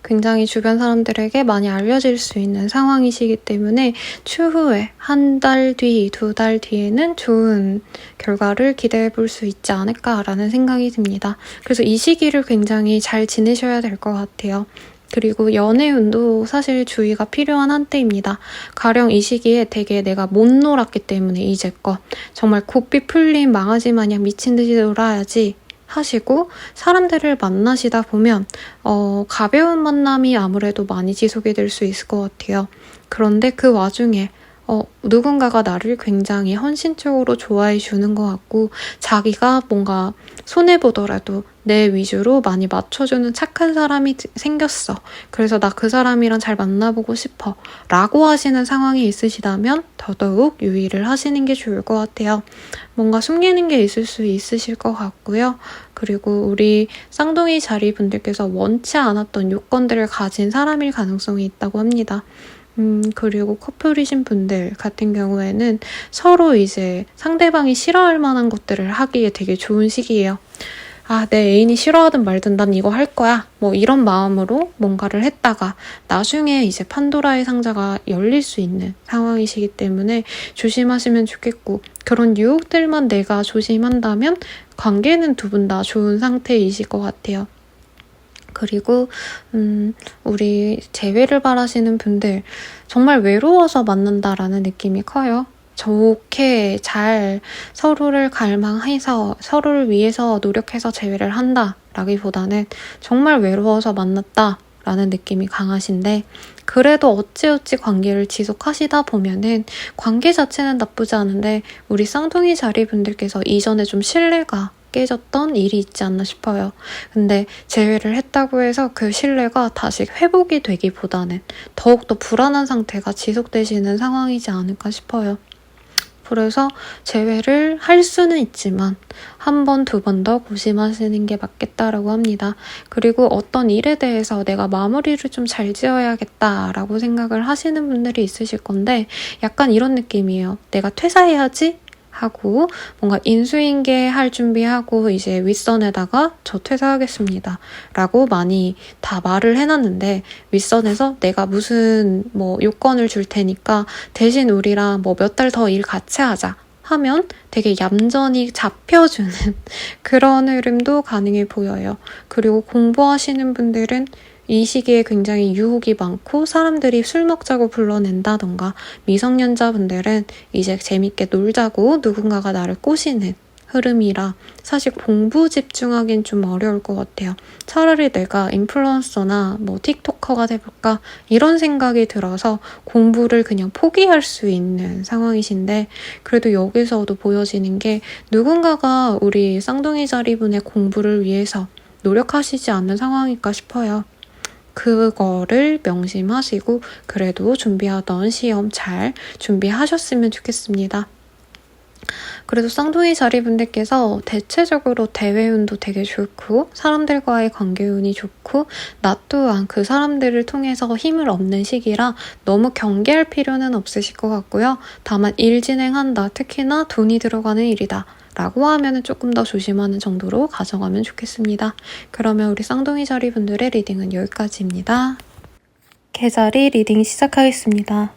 굉장히 주변 사람들에게 많이 알려질 수 있는 상황이시기 때문에 추후에 한 달 뒤, 2달 뒤에는 좋은 결과를 기대해 볼 수 있지 않을까라는 생각이 듭니다. 그래서 이 시기를 굉장히 잘 지내셔야 될 것 같아요. 그리고 연애운도 사실 주의가 필요한 한때입니다. 가령 이 시기에 되게 내가 못 놀았기 때문에 이제껏 정말 고삐 풀린 망아지 마냥 미친 듯이 놀아야지 하시고 사람들을 만나시다 보면 가벼운 만남이 아무래도 많이 지속이 될 수 있을 것 같아요. 그런데 그 와중에 누군가가 나를 굉장히 헌신적으로 좋아해 주는 것 같고 자기가 뭔가 손해보더라도 내 위주로 많이 맞춰주는 착한 사람이 생겼어. 그래서 나 그 사람이랑 잘 만나보고 싶어. 라고 하시는 상황이 있으시다면 더더욱 유의를 하시는 게 좋을 것 같아요. 뭔가 숨기는 게 있을 수 있으실 것 같고요. 그리고 우리 쌍둥이 자리분들께서 원치 않았던 요건들을 가진 사람일 가능성이 있다고 합니다. 그리고 커플이신 분들 같은 경우에는 서로 이제 상대방이 싫어할 만한 것들을 하기에 되게 좋은 시기예요. 내 애인이 싫어하든 말든 난 이거 할 거야. 뭐 이런 마음으로 뭔가를 했다가 나중에 이제 판도라의 상자가 열릴 수 있는 상황이시기 때문에 조심하시면 좋겠고 그런 유혹들만 내가 조심한다면 관계는 두 분 다 좋은 상태이실 것 같아요. 그리고 우리 재회를 바라시는 분들 정말 외로워서 만난다라는 느낌이 커요. 좋게 잘 서로를 갈망해서 서로를 위해서 노력해서 재회를 한다라기보다는 정말 외로워서 만났다라는 느낌이 강하신데 그래도 어찌어찌 관계를 지속하시다 보면은 관계 자체는 나쁘지 않은데 우리 쌍둥이 자리분들께서 이전에 좀 신뢰가 깨졌던 일이 있지 않나 싶어요. 근데 재회를 했다고 해서 그 신뢰가 다시 회복이 되기보다는 더욱더 불안한 상태가 지속되시는 상황이지 않을까 싶어요. 그래서 재회를 할 수는 있지만 한 번, 두 번 더 고심하시는 게 맞겠다라고 합니다. 그리고 어떤 일에 대해서 내가 마무리를 좀 잘 지어야겠다라고 생각을 하시는 분들이 있으실 건데 약간 이런 느낌이에요. 내가 퇴사해야지 하고 뭔가 인수인계 할 준비하고 이제 윗선에다가 저 퇴사하겠습니다 라고 많이 다 말을 해놨는데 윗선에서 내가 무슨 뭐 요건을 줄 테니까 대신 우리랑 뭐 몇 달 더 일 같이 하자 하면 되게 얌전히 잡혀주는 그런 흐름도 가능해 보여요. 그리고 공부하시는 분들은 이 시기에 굉장히 유혹이 많고 사람들이 술 먹자고 불러낸다던가 미성년자분들은 이제 재밌게 놀자고 누군가가 나를 꼬시는 흐름이라 사실 공부 집중하기는 좀 어려울 것 같아요. 차라리 내가 인플루언서나 뭐 틱토커가 돼볼까 이런 생각이 들어서 공부를 그냥 포기할 수 있는 상황이신데 그래도 여기서도 보여지는 게 누군가가 우리 쌍둥이 자리분의 공부를 위해서 노력하시지 않는 상황일까 싶어요. 그거를 명심하시고 그래도 준비하던 시험 잘 준비하셨으면 좋겠습니다. 그래도 쌍둥이 자리분들께서 대체적으로 대외운도 되게 좋고 사람들과의 관계운이 좋고 나 또한 그 사람들을 통해서 힘을 얻는 시기라 너무 경계할 필요는 없으실 것 같고요. 다만 일 진행한다, 특히나 돈이 들어가는 일이다 라고 하면 조금 더 조심하는 정도로 가져가면 좋겠습니다. 그러면 우리 쌍둥이 자리분들의 리딩은 여기까지입니다. 개자리 리딩 시작하겠습니다.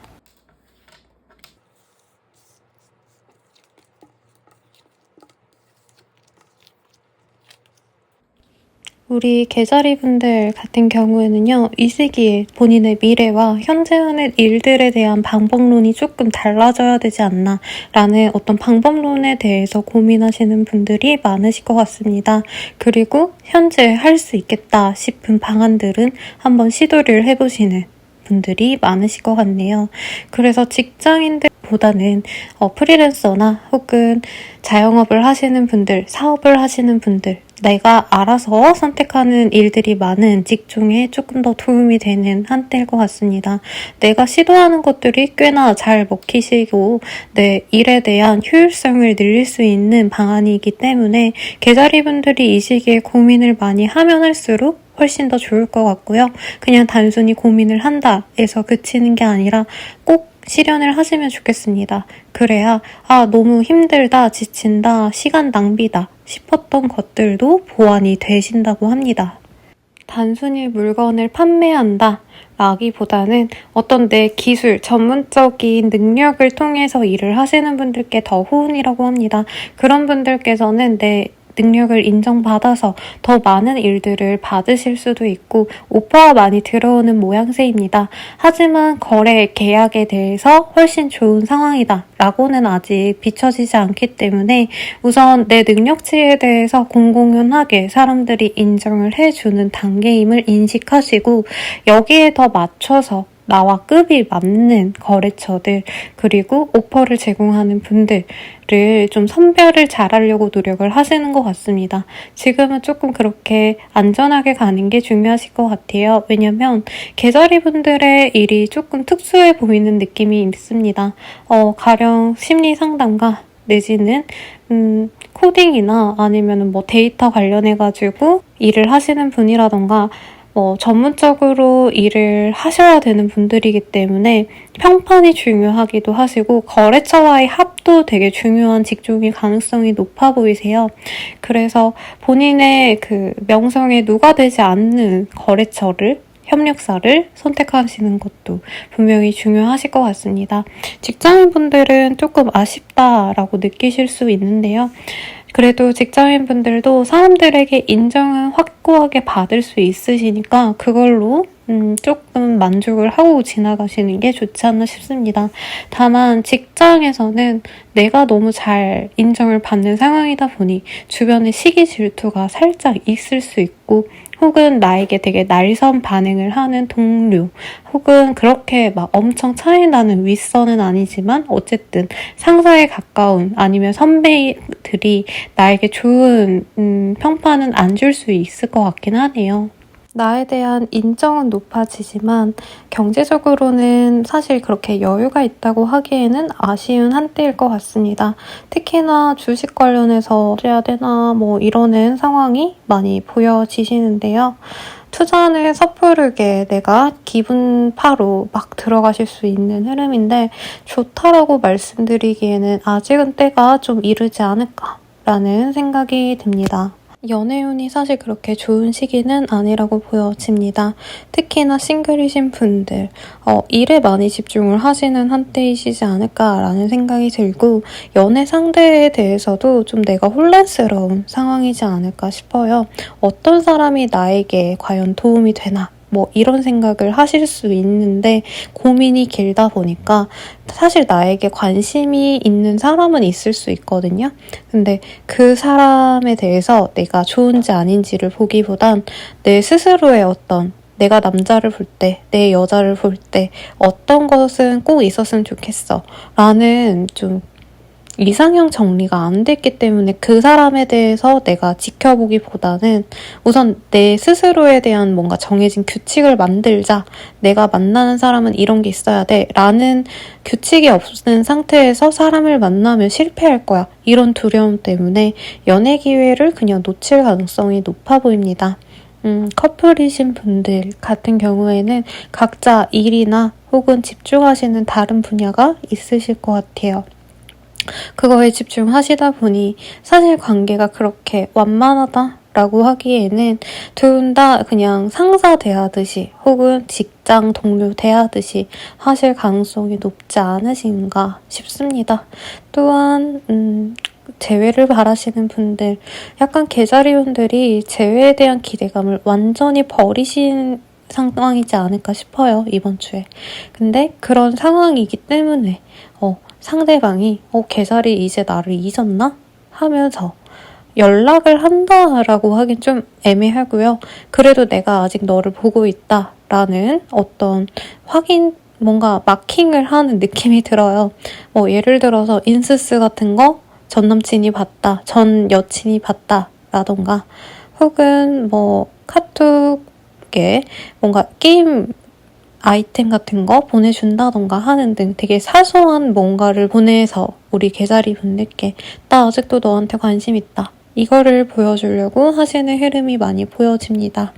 우리 개자리분들 같은 경우에는요. 이 시기에 본인의 미래와 현재 하는 일들에 대한 방법론이 조금 달라져야 되지 않나 라는 어떤 방법론에 대해서 고민하시는 분들이 많으실 것 같습니다. 그리고 현재 할 수 있겠다 싶은 방안들은 한번 시도를 해보시는 분들이 많으실 것 같네요. 그래서 직장인들보다는 프리랜서나 혹은 자영업을 하시는 분들, 사업을 하시는 분들 내가 알아서 선택하는 일들이 많은 직종에 조금 더 도움이 되는 한때일 것 같습니다. 내가 시도하는 것들이 꽤나 잘 먹히시고 내 일에 대한 효율성을 늘릴 수 있는 방안이기 때문에 개자리분들이 이 시기에 고민을 많이 하면 할수록 훨씬 더 좋을 것 같고요. 그냥 단순히 고민을 한다 해서 그치는 게 아니라 꼭 실현을 하시면 좋겠습니다. 그래야 너무 힘들다, 지친다, 시간 낭비다 싶었던 것들도 보완이 되신다고 합니다. 단순히 물건을 판매한다 라기보다는 어떤 내 기술, 전문적인 능력을 통해서 일을 하시는 분들께 더 호응이라고 합니다. 그런 분들께서는 내 능력을 인정받아서 더 많은 일들을 받으실 수도 있고 오퍼가 많이 들어오는 모양새입니다. 하지만 거래 계약에 대해서 훨씬 좋은 상황이다 라고는 아직 비춰지지 않기 때문에 우선 내 능력치에 대해서 공공연하게 사람들이 인정을 해주는 단계임을 인식하시고 여기에 더 맞춰서 나와 급이 맞는 거래처들 그리고 오퍼를 제공하는 분들을 좀 선별을 잘하려고 노력을 하시는 것 같습니다. 지금은 조금 그렇게 안전하게 가는 게 중요하실 것 같아요. 왜냐면 개자리 분들의 일이 조금 특수해 보이는 느낌이 있습니다. 가령 심리 상담가 내지는 코딩이나 아니면 뭐 데이터 관련해가지고 일을 하시는 분이라던가 전문적으로 일을 하셔야 되는 분들이기 때문에 평판이 중요하기도 하시고 거래처와의 합도 되게 중요한 직종일 가능성이 높아 보이세요. 그래서 본인의 그 명성에 누가되지 않는 거래처를 협력사를 선택하시는 것도 분명히 중요하실 것 같습니다. 직장인분들은 조금 아쉽다라고 느끼실 수 있는데요. 그래도 직장인분들도 사람들에게 인정은 확고하게 받을 수 있으시니까 그걸로 조금 만족을 하고 지나가시는 게 좋지 않나 싶습니다. 다만 직장에서는 내가 너무 잘 인정을 받는 상황이다 보니 주변에 시기 질투가 살짝 있을 수 있고 혹은 나에게 되게 날선 반응을 하는 동료 혹은 그렇게 막 엄청 차이 나는 윗선은 아니지만 어쨌든 상사에 가까운 아니면 선배들이 나에게 좋은 평판은 안 줄 수 있을 것 같긴 하네요. 나에 대한 인정은 높아지지만 경제적으로는 사실 그렇게 여유가 있다고 하기에는 아쉬운 한때일 것 같습니다. 특히나 주식 관련해서 해야 되나 이러는 상황이 많이 보여지시는데요. 투자는 섣부르게 내가 기분파로 막 들어가실 수 있는 흐름인데 좋다라고 말씀드리기에는 아직은 때가 좀 이르지 않을까라는 생각이 듭니다. 연애운이 사실 그렇게 좋은 시기는 아니라고 보여집니다. 특히나 싱글이신 분들, 일에 많이 집중을 하시는 한때이시지 않을까라는 생각이 들고 연애 상대에 대해서도 좀 내가 혼란스러운 상황이지 않을까 싶어요. 어떤 사람이 나에게 과연 도움이 되나? 이런 생각을 하실 수 있는데 고민이 길다 보니까 사실 나에게 관심이 있는 사람은 있을 수 있거든요. 근데 그 사람에 대해서 내가 좋은지 아닌지를 보기보단 내 스스로의 어떤 내가 남자를 볼 때, 내 여자를 볼 때 어떤 것은 꼭 있었으면 좋겠어 라는 좀 이상형 정리가 안 됐기 때문에 그 사람에 대해서 내가 지켜보기보다는 우선 내 스스로에 대한 뭔가 정해진 규칙을 만들자. 내가 만나는 사람은 이런 게 있어야 돼. 라는 규칙이 없는 상태에서 사람을 만나면 실패할 거야. 이런 두려움 때문에 연애 기회를 그냥 놓칠 가능성이 높아 보입니다. 커플이신 분들 같은 경우에는 각자 일이나 혹은 집중하시는 다른 분야가 있으실 것 같아요. 그거에 집중하시다 보니 사실 관계가 그렇게 완만하다라고 하기에는 둘 다 그냥 상사 대하듯이 혹은 직장 동료 대하듯이 하실 가능성이 높지 않으신가 싶습니다. 또한 재회를 바라시는 분들, 약간 개자리분들이 재회에 대한 기대감을 완전히 버리신 상황이지 않을까 싶어요, 이번 주에. 근데 그런 상황이기 때문에 상대방이 개자리 이제 나를 잊었나? 하면서 연락을 한다라고 하긴 좀 애매하고요. 그래도 내가 아직 너를 보고 있다라는 어떤 확인, 뭔가 마킹을 하는 느낌이 들어요. 예를 들어서 인스스 같은 거 전 남친이 봤다, 전 여친이 봤다 라던가 혹은 카톡에 뭔가 게임 아이템 같은 거 보내준다던가 하는 등 되게 사소한 뭔가를 보내서 우리 개자리 분들께 나 아직도 너한테 관심 있다. 이거를 보여주려고 하시는 흐름이 많이 보여집니다.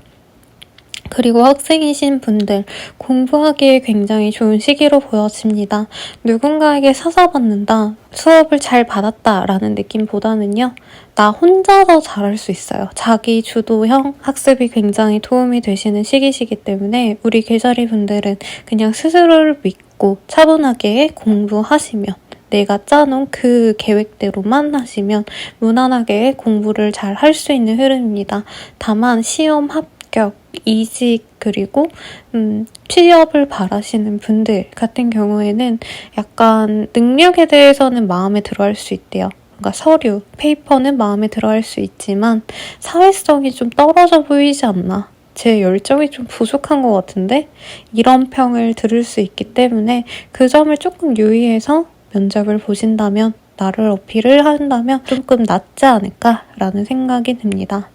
그리고 학생이신 분들, 공부하기에 굉장히 좋은 시기로 보여집니다. 누군가에게 사사받는다, 수업을 잘 받았다 라는 느낌보다는요. 나 혼자서 잘할 수 있어요. 자기 주도형 학습이 굉장히 도움이 되시는 시기시기 때문에 우리 계자리 분들은 그냥 스스로를 믿고 차분하게 공부하시면, 내가 짜놓은 그 계획대로만 하시면 무난하게 공부를 잘 할 수 있는 흐름입니다. 다만 시험 합격, 이직, 그리고 취업을 바라시는 분들 같은 경우에는 약간 능력에 대해서는 마음에 들어할 수 있대요. 그러니까 서류, 페이퍼는 마음에 들어할 수 있지만 사회성이 좀 떨어져 보이지 않나? 제 열정이 좀 부족한 것 같은데? 이런 평을 들을 수 있기 때문에 그 점을 조금 유의해서 면접을 보신다면, 나를 어필을 한다면 조금 낫지 않을까라는 생각이 듭니다.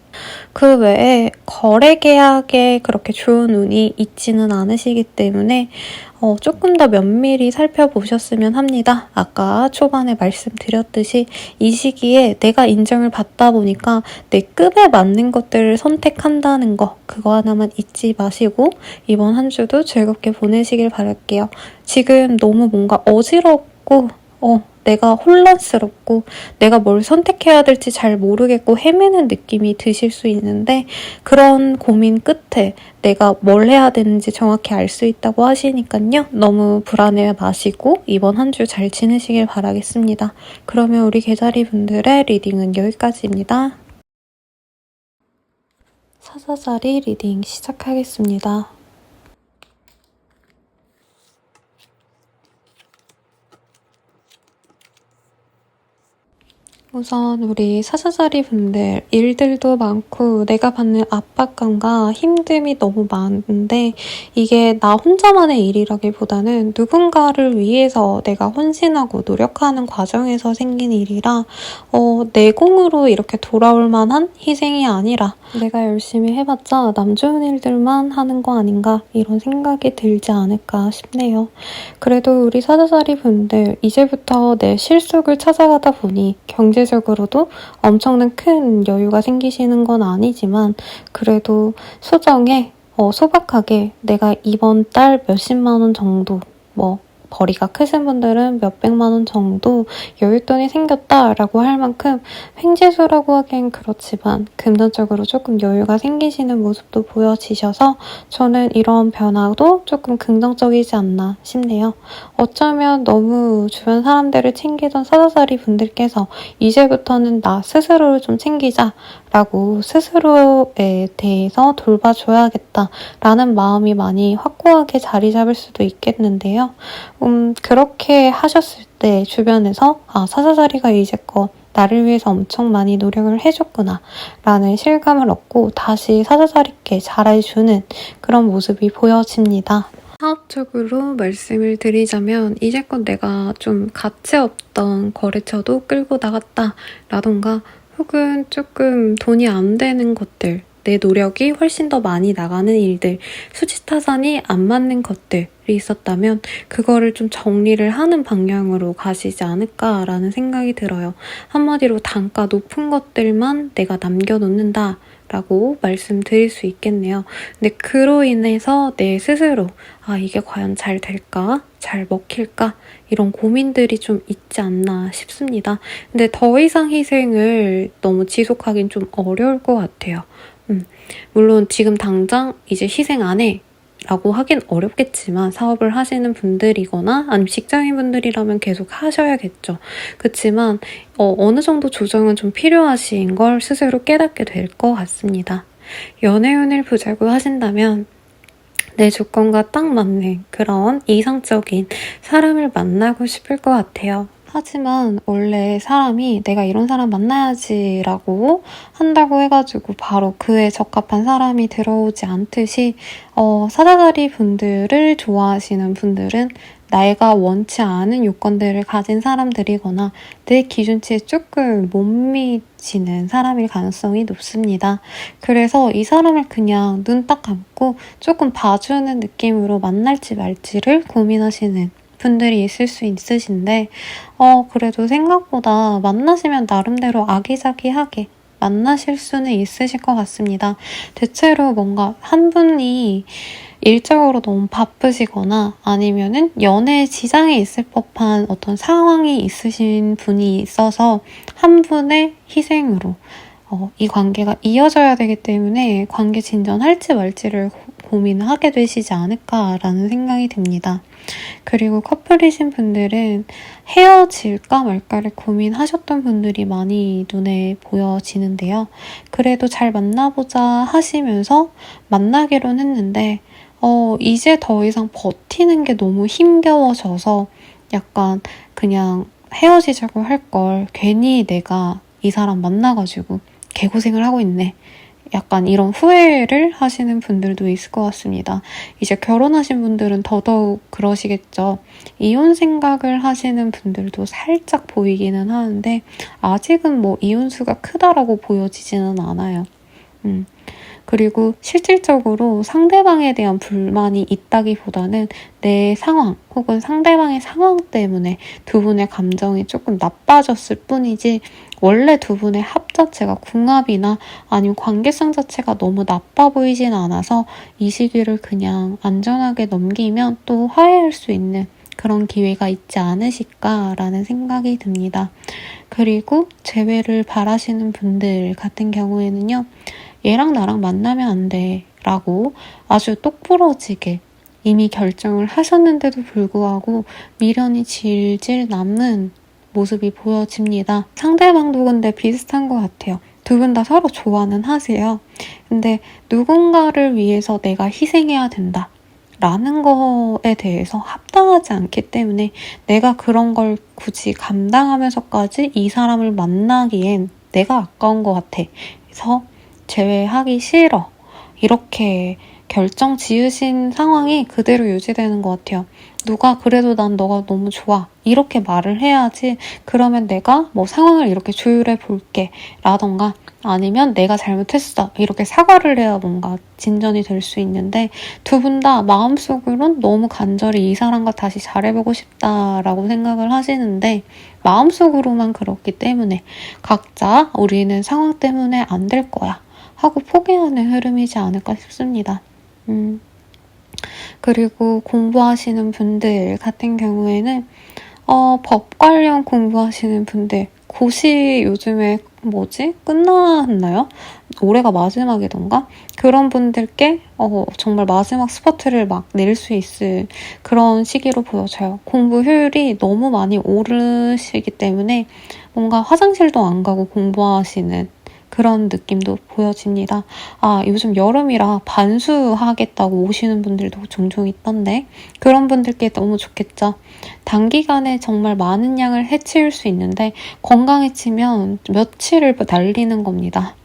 그 외에 거래 계약에 그렇게 좋은 운이 있지는 않으시기 때문에 조금 더 면밀히 살펴보셨으면 합니다. 아까 초반에 말씀드렸듯이 이 시기에 내가 인정을 받다 보니까 내 급에 맞는 것들을 선택한다는 거, 그거 하나만 잊지 마시고 이번 한 주도 즐겁게 보내시길 바랄게요. 지금 너무 뭔가 어지럽고 내가 혼란스럽고 내가 뭘 선택해야 될지 잘 모르겠고 헤매는 느낌이 드실 수 있는데, 그런 고민 끝에 내가 뭘 해야 되는지 정확히 알 수 있다고 하시니까요. 너무 불안해 마시고 이번 한 주 잘 지내시길 바라겠습니다. 그러면 우리 계자리 분들의 리딩은 여기까지입니다. 사사자리 리딩 시작하겠습니다. 우선 우리 사사자리 분들, 일들도 많고 내가 받는 압박감과 힘듦이 너무 많은데, 이게 나 혼자만의 일이라기보다는 누군가를 위해서 내가 헌신하고 노력하는 과정에서 생긴 일이라 내공으로 이렇게 돌아올 만한 희생이 아니라 내가 열심히 해봤자 남 좋은 일들만 하는 거 아닌가, 이런 생각이 들지 않을까 싶네요. 그래도 우리 사사자리 분들, 이제부터 내 실속을 찾아가다 보니 경제적으로도 엄청난 큰 여유가 생기시는 건 아니지만, 그래도 소정에 소박하게 내가 이번 달 몇십만 원 정도, 벌이가 크신 분들은 몇백만 원 정도 여윳돈이 생겼다라고 할 만큼 횡재수라고 하기엔 그렇지만 금전적으로 조금 여유가 생기시는 모습도 보여지셔서 저는 이런 변화도 조금 긍정적이지 않나 싶네요. 어쩌면 너무 주변 사람들을 챙기던 사사자리 분들께서 이제부터는 나 스스로를 좀 챙기자라고 스스로에 대해서 돌봐줘야겠다라는 마음이 많이 확고하게 자리 잡을 수도 있겠는데요. 그렇게 하셨을 때 주변에서 사사자리가 이제껏 나를 위해서 엄청 많이 노력을 해줬구나 라는 실감을 얻고 다시 사사자리께 잘해주는 그런 모습이 보여집니다. 사업적으로 말씀을 드리자면, 이제껏 내가 좀 가치 없던 거래처도 끌고 나갔다 라던가, 혹은 조금 돈이 안 되는 것들, 내 노력이 훨씬 더 많이 나가는 일들, 수지타산이 안 맞는 것들이 있었다면 그거를 좀 정리를 하는 방향으로 가시지 않을까라는 생각이 들어요. 한마디로 단가 높은 것들만 내가 남겨놓는다 라고 말씀드릴 수 있겠네요. 근데 그로 인해서 내 스스로 이게 과연 잘 될까? 잘 먹힐까? 이런 고민들이 좀 있지 않나 싶습니다. 근데 더 이상 희생을 너무 지속하긴 좀 어려울 것 같아요. 물론 지금 당장 이제 희생 안 해 라고 하긴 어렵겠지만, 사업을 하시는 분들이거나 아니면 직장인분들이라면 계속 하셔야겠죠. 그렇지만 어느 정도 조정은 좀 필요하신 걸 스스로 깨닫게 될 것 같습니다. 연애운을 보자고 하신다면 내 조건과 딱 맞는 그런 이상적인 사람을 만나고 싶을 것 같아요. 하지만 원래 사람이 내가 이런 사람 만나야지 라고 한다고 해가지고 바로 그에 적합한 사람이 들어오지 않듯이 사자자리 분들을 좋아하시는 분들은 내가 원치 않은 요건들을 가진 사람들이거나 내 기준치에 조금 못 미치는 사람일 가능성이 높습니다. 그래서 이 사람을 그냥 눈 딱 감고 조금 봐주는 느낌으로 만날지 말지를 고민하시는 분들이 있을 수 있으신데, 그래도 생각보다 만나시면 나름대로 아기자기하게 만나실 수는 있으실 것 같습니다. 대체로 뭔가 한 분이 일적으로 너무 바쁘시거나 아니면은 연애에 지장이 있을 법한 어떤 상황이 있으신 분이 있어서 한 분의 희생으로 이 관계가 이어져야 되기 때문에 관계 진전할지 말지를 고민하게 되시지 않을까라는 생각이 듭니다. 그리고 커플이신 분들은 헤어질까 말까를 고민하셨던 분들이 많이 눈에 보여지는데요. 그래도 잘 만나보자 하시면서 만나기로는 했는데 이제 더 이상 버티는 게 너무 힘겨워져서 약간 그냥 헤어지자고 할 걸 괜히 내가 이 사람 만나가지고 개고생을 하고 있네. 약간 이런 후회를 하시는 분들도 있을 것 같습니다. 이제 결혼하신 분들은 더더욱 그러시겠죠. 이혼 생각을 하시는 분들도 살짝 보이기는 하는데 아직은 뭐 이혼수가 크다라고 보여지지는 않아요. 그리고 실질적으로 상대방에 대한 불만이 있다기보다는 내 상황 혹은 상대방의 상황 때문에 두 분의 감정이 조금 나빠졌을 뿐이지 원래 두 분의 합 자체가 궁합이나 아니면 관계성 자체가 너무 나빠 보이진 않아서 이 시기를 그냥 안전하게 넘기면 또 화해할 수 있는 그런 기회가 있지 않으실까라는 생각이 듭니다. 그리고 재회를 바라시는 분들 같은 경우에는요. 얘랑 나랑 만나면 안 돼 라고 아주 똑부러지게 이미 결정을 하셨는데도 불구하고 미련이 질질 남는 모습이 보여집니다. 상대방도 근데 비슷한 것 같아요. 두 분 다 서로 좋아는 하세요. 근데 누군가를 위해서 내가 희생해야 된다 라는 거에 대해서 합당하지 않기 때문에 내가 그런 걸 굳이 감당하면서까지 이 사람을 만나기엔 내가 아까운 것 같아. 그래서 재회하기 싫어. 이렇게 결정 지으신 상황이 그대로 유지되는 것 같아요. 누가 그래도 난 너가 너무 좋아. 이렇게 말을 해야지. 그러면 내가 뭐 상황을 이렇게 조율해 볼게. 라던가 아니면 내가 잘못했어. 이렇게 사과를 해야 뭔가 진전이 될 수 있는데 두 분 다 마음속으론 너무 간절히 이 사람과 다시 잘해보고 싶다라고 생각을 하시는데 마음속으로만 그렇기 때문에 각자 우리는 상황 때문에 안 될 거야. 하고 포기하는 흐름이지 않을까 싶습니다. 그리고 공부하시는 분들 같은 경우에는 법 관련 공부하시는 분들 고시 요즘에 끝났나요? 올해가 마지막이던가? 그런 분들께 정말 마지막 스퍼트를 막 낼 수 있을 그런 시기로 보여져요. 공부 효율이 너무 많이 오르시기 때문에 뭔가 화장실도 안 가고 공부하시는 그런 느낌도 보여집니다. 요즘 여름이라 반수하겠다고 오시는 분들도 종종 있던데 그런 분들께 너무 좋겠죠. 단기간에 정말 많은 양을 해치울 수 있는데 건강해지면 며칠을 날리는 겁니다.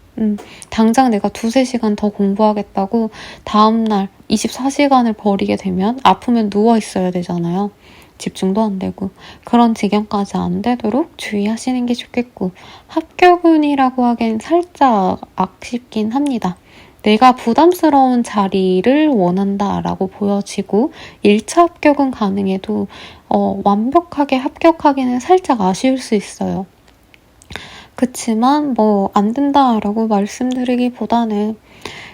당장 내가 2-3시간 더 공부하겠다고 다음날 24시간을 버리게 되면 아프면 누워있어야 되잖아요. 집중도 안 되고 그런 지경까지 안 되도록 주의하시는 게 좋겠고 합격운이라고 하기엔 살짝 아쉽긴 합니다. 내가 부담스러운 자리를 원한다라고 보여지고 1차 합격은 가능해도 완벽하게 합격하기는 살짝 아쉬울 수 있어요. 그치만 안 된다라고 말씀드리기보다는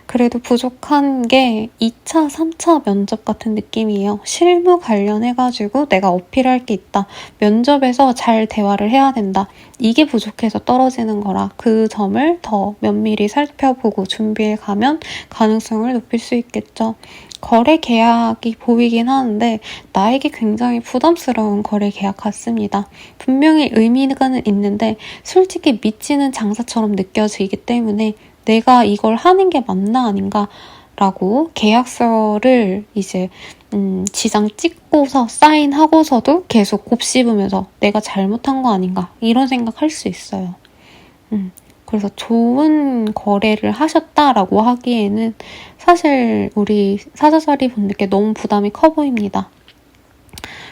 그래도 부족한 게 2차, 3차 면접 같은 느낌이에요. 실무 관련해가지고 내가 어필할 게 있다. 면접에서 잘 대화를 해야 된다. 이게 부족해서 떨어지는 거라 그 점을 더 면밀히 살펴보고 준비해 가면 가능성을 높일 수 있겠죠. 거래 계약이 보이긴 하는데 나에게 굉장히 부담스러운 거래 계약 같습니다. 분명히 의미가 있는데 솔직히 미치는 장사처럼 느껴지기 때문에 내가 이걸 하는 게 맞나 아닌가 라고 계약서를 이제 지장 찍고서 사인하고서도 계속 곱씹으면서 내가 잘못한 거 아닌가 이런 생각할 수 있어요. 그래서 좋은 거래를 하셨다라고 하기에는 사실 우리 사자자리 분들께 너무 부담이 커 보입니다.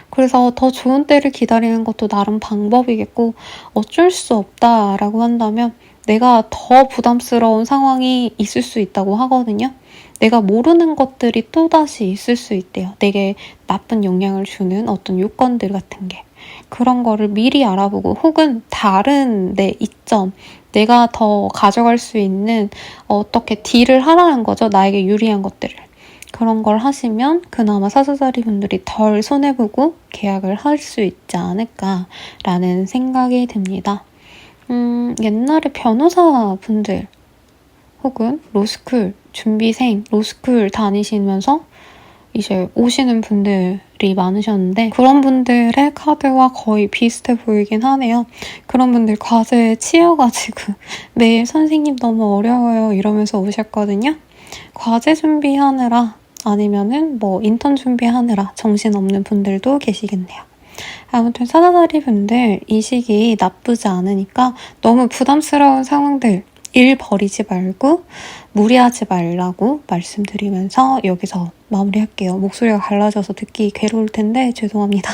그래서 더 좋은 때를 기다리는 것도 나름 방법이겠고 어쩔 수 없다라고 한다면 내가 더 부담스러운 상황이 있을 수 있다고 하거든요. 내가 모르는 것들이 또다시 있을 수 있대요. 내게 나쁜 영향을 주는 어떤 요건들 같은 게. 그런 거를 미리 알아보고 혹은 다른 내 이점, 내가 더 가져갈 수 있는 어떻게 딜을 하라는 거죠. 나에게 유리한 것들을. 그런 걸 하시면 그나마 사수자리 분들이 덜 손해보고 계약을 할 수 있지 않을까라는 생각이 듭니다. 옛날에 변호사 분들 혹은 로스쿨, 준비생, 로스쿨 다니시면서 이제 오시는 분들이 많으셨는데 그런 분들의 카드와 거의 비슷해 보이긴 하네요. 그런 분들 과제에 치여가지고 매일 선생님 너무 어려워요 이러면서 오셨거든요. 과제 준비하느라 아니면은 뭐 인턴 준비하느라 정신없는 분들도 계시겠네요. 아무튼 사다다리 분들 이 시기 나쁘지 않으니까 너무 부담스러운 상황들 일 버리지 말고 무리하지 말라고 말씀드리면서 여기서 마무리할게요. 목소리가 갈라져서 듣기 괴로울 텐데 죄송합니다.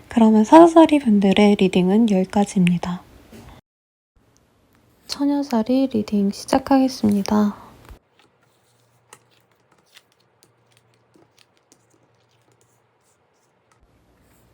그러면 사다다리 분들의 리딩은 여기까지입니다. 처녀자리 리딩 시작하겠습니다.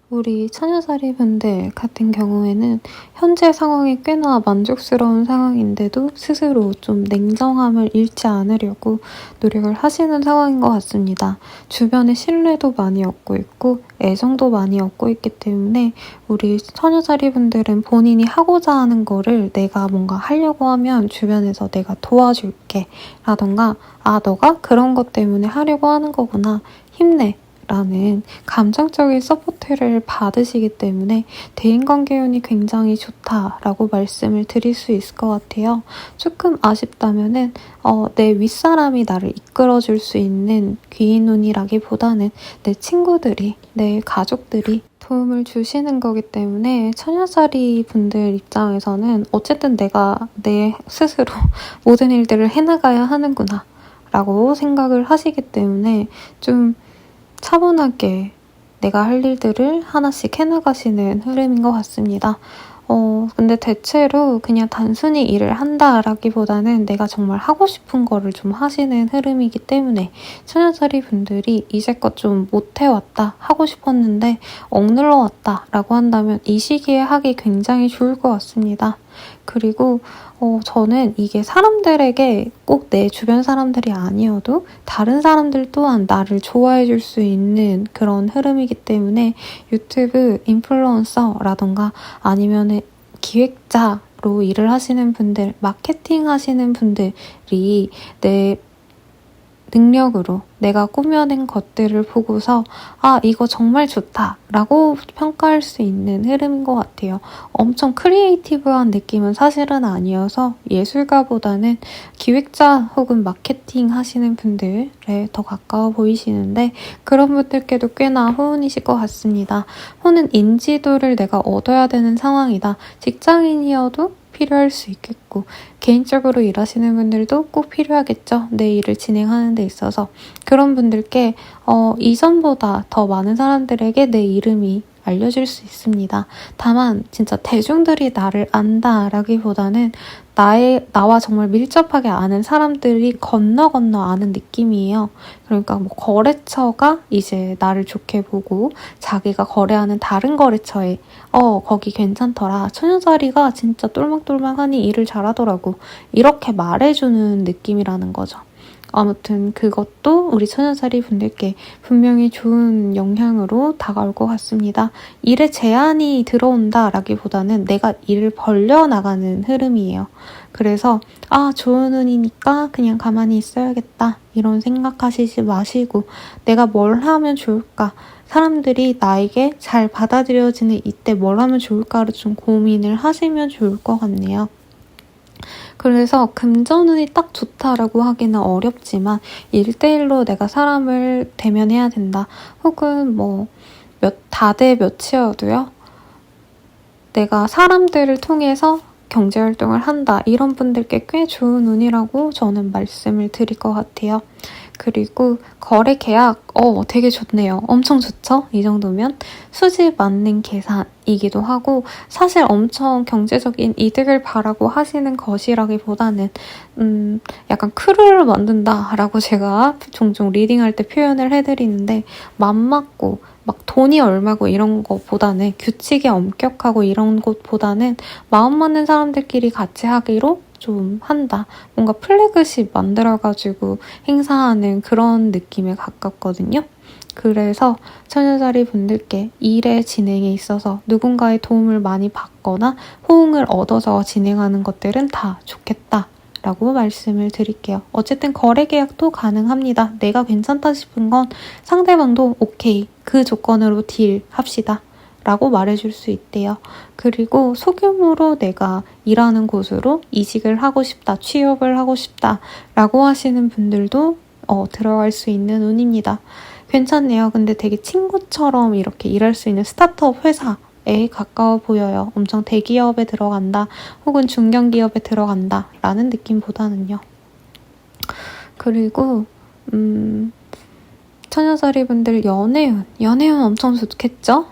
우리 처녀자리 분들 같은 경우에는 현재 상황이 꽤나 만족스러운 상황인데도 스스로 좀 냉정함을 잃지 않으려고 노력을 하시는 상황인 것 같습니다. 주변에 신뢰도 많이 얻고 있고 애정도 많이 얻고 있기 때문에 우리 처녀자리 분들은 본인이 하고자 하는 거를 내가 뭔가 하려고 하면 주변에서 내가 도와줄게 라던가 너가 그런 것 때문에 하려고 하는 거구나 힘내 라는 감정적인 서포트를 받으시기 때문에 대인관계운이 굉장히 좋다라고 말씀을 드릴 수 있을 것 같아요. 조금 아쉽다면은 내 윗사람이 나를 이끌어줄 수 있는 귀인운이라기보다는 내 친구들이, 내 가족들이 도움을 주시는 거기 때문에 처녀자리 분들 입장에서는 어쨌든 내가 내 스스로 모든 일들을 해나가야 하는구나 라고 생각을 하시기 때문에 좀 차분하게 내가 할 일들을 하나씩 해나가시는 흐름인 것 같습니다. 근데 대체로 그냥 단순히 일을 한다라기보다는 내가 정말 하고 싶은 거를 좀 하시는 흐름이기 때문에 처녀자리 분들이 이제껏 좀 못해왔다, 하고 싶었는데 억눌러 왔다 라고 한다면 이 시기에 하기 굉장히 좋을 것 같습니다. 그리고 저는 이게 사람들에게 꼭 내 주변 사람들이 아니어도 다른 사람들 또한 나를 좋아해 줄 수 있는 그런 흐름이기 때문에 유튜브 인플루언서라던가 아니면 기획자로 일을 하시는 분들, 마케팅 하시는 분들이 내 능력으로 내가 꾸며낸 것들을 보고서 이거 정말 좋다 라고 평가할 수 있는 흐름인 것 같아요. 엄청 크리에이티브한 느낌은 사실은 아니어서 예술가보다는 기획자 혹은 마케팅 하시는 분들에 더 가까워 보이시는데 그런 분들께도 꽤나 호운이실 것 같습니다. 호는 인지도를 내가 얻어야 되는 상황이다. 직장인이어도 필요할 수 있겠고 개인적으로 일하시는 분들도 꼭 필요하겠죠. 내 일을 진행하는 데 있어서 그런 분들께 이전보다 더 많은 사람들에게 내 이름이 알려질 수 있습니다. 다만 진짜 대중들이 나를 안다라기보다는 나와 정말 밀접하게 아는 사람들이 건너 아는 느낌이에요. 그러니까 뭐 거래처가 이제 나를 좋게 보고 자기가 거래하는 다른 거래처에 거기 괜찮더라. 처녀자리가 진짜 똘망똘망하니 일을 잘하더라고. 이렇게 말해주는 느낌이라는 거죠. 아무튼 그것도 우리 처녀자리 분들께 분명히 좋은 영향으로 다가올 것 같습니다. 일에 제한이 들어온다라기보다는 내가 일을 벌려나가는 흐름이에요. 그래서 좋은 운이니까 그냥 가만히 있어야겠다 이런 생각하시지 마시고 내가 뭘 하면 좋을까? 사람들이 나에게 잘 받아들여지는 이때 뭘 하면 좋을까를 좀 고민을 하시면 좋을 것 같네요. 그래서 금전운이 딱 좋다라고 하기는 어렵지만 1대1로 내가 사람을 대면해야 된다. 혹은 뭐 다대 몇이어도요. 내가 사람들을 통해서 경제활동을 한다. 이런 분들께 꽤 좋은 운이라고 저는 말씀을 드릴 것 같아요. 그리고 거래 계약 되게 좋네요. 엄청 좋죠? 이 정도면 수지 맞는 계산이기도 하고 사실 엄청 경제적인 이득을 바라고 하시는 것이라기보다는 약간 크루를 만든다라고 제가 종종 리딩할 때 표현을 해드리는데 맘 맞고 막 돈이 얼마고 이런 것보다는 규칙이 엄격하고 이런 것보다는 마음 맞는 사람들끼리 같이 하기로 좀 한다. 뭔가 플래그십 만들어가지고 행사하는 그런 느낌에 가깝거든요. 그래서 처녀자리 분들께 일의 진행에 있어서 누군가의 도움을 많이 받거나 호응을 얻어서 진행하는 것들은 다 좋겠다. 라고 말씀을 드릴게요. 어쨌든 거래 계약도 가능합니다. 내가 괜찮다 싶은 건 상대방도 오케이, 그 조건으로 딜 합시다. 라고 말해줄 수 있대요. 그리고 소규모로 내가 일하는 곳으로 이직을 하고 싶다, 취업을 하고 싶다 라고 하시는 분들도 들어갈 수 있는 운입니다. 괜찮네요. 근데 되게 친구처럼 이렇게 일할 수 있는 스타트업 회사에 가까워 보여요. 엄청 대기업에 들어간다 혹은 중견기업에 들어간다 라는 느낌보다는요. 그리고 처녀자리 분들 연애운 엄청 좋겠죠?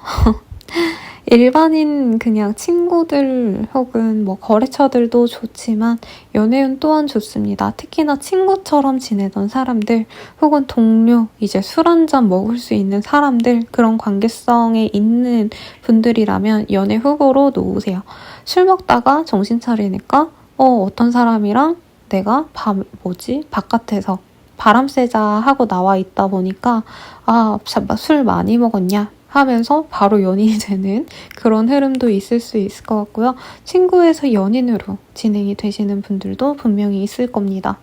일반인 그냥 친구들 혹은 뭐 거래처들도 좋지만 연애운 또한 좋습니다. 특히나 친구처럼 지내던 사람들 혹은 동료, 이제 술 한잔 먹을 수 있는 사람들, 그런 관계성에 있는 분들이라면 연애 후보로 놓으세요. 술 먹다가 정신 차리니까 어떤 사람이랑 내가 바깥에서 바람 쐬자 하고 나와 있다 보니까 술 많이 먹었냐 하면서 바로 연인이 되는 그런 흐름도 있을 수 있을 것 같고요. 친구에서 연인으로 진행이 되시는 분들도 분명히 있을 겁니다.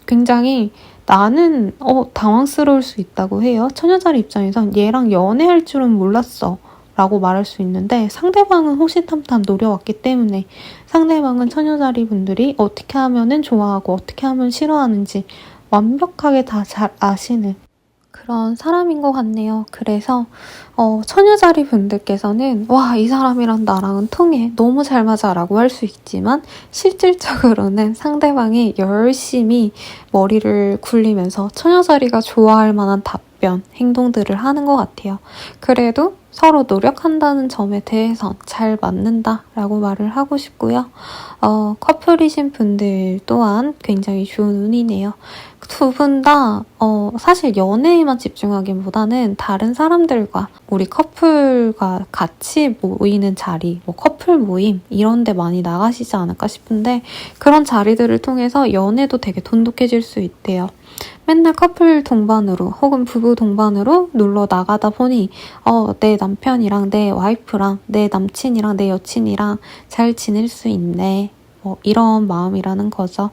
굉장히 나는 당황스러울 수 있다고 해요. 처녀자리 입장에선 얘랑 연애할 줄은 몰랐어 라고 말할 수 있는데 상대방은 호시탐탐 노려왔기 때문에 상대방은 처녀자리 분들이 어떻게 하면은 좋아하고 어떻게 하면 싫어하는지 완벽하게 다 잘 아시는 그런 사람인 것 같네요. 그래서 처녀자리 분들께서는 와, 이 사람이랑 나랑은 통해, 너무 잘 맞아 라고 할 수 있지만 실질적으로는 상대방이 열심히 머리를 굴리면서 처녀자리가 좋아할 만한 답변, 행동들을 하는 것 같아요. 그래도 서로 노력한다는 점에 대해선 잘 맞는다 라고 말을 하고 싶고요. 커플이신 분들 또한 굉장히 좋은 운이네요. 두 분 다 사실 연애에만 집중하기보다는 다른 사람들과 우리 커플과 같이 모이는 자리, 뭐 커플 모임 이런 데 많이 나가시지 않을까 싶은데 그런 자리들을 통해서 연애도 되게 돈독해질 수 있대요. 맨날 커플 동반으로 혹은 부부 동반으로 놀러 나가다 보니 내 남편이랑 내 와이프랑 내 남친이랑 내 여친이랑 잘 지낼 수 있네. 이런 마음이라는 거죠.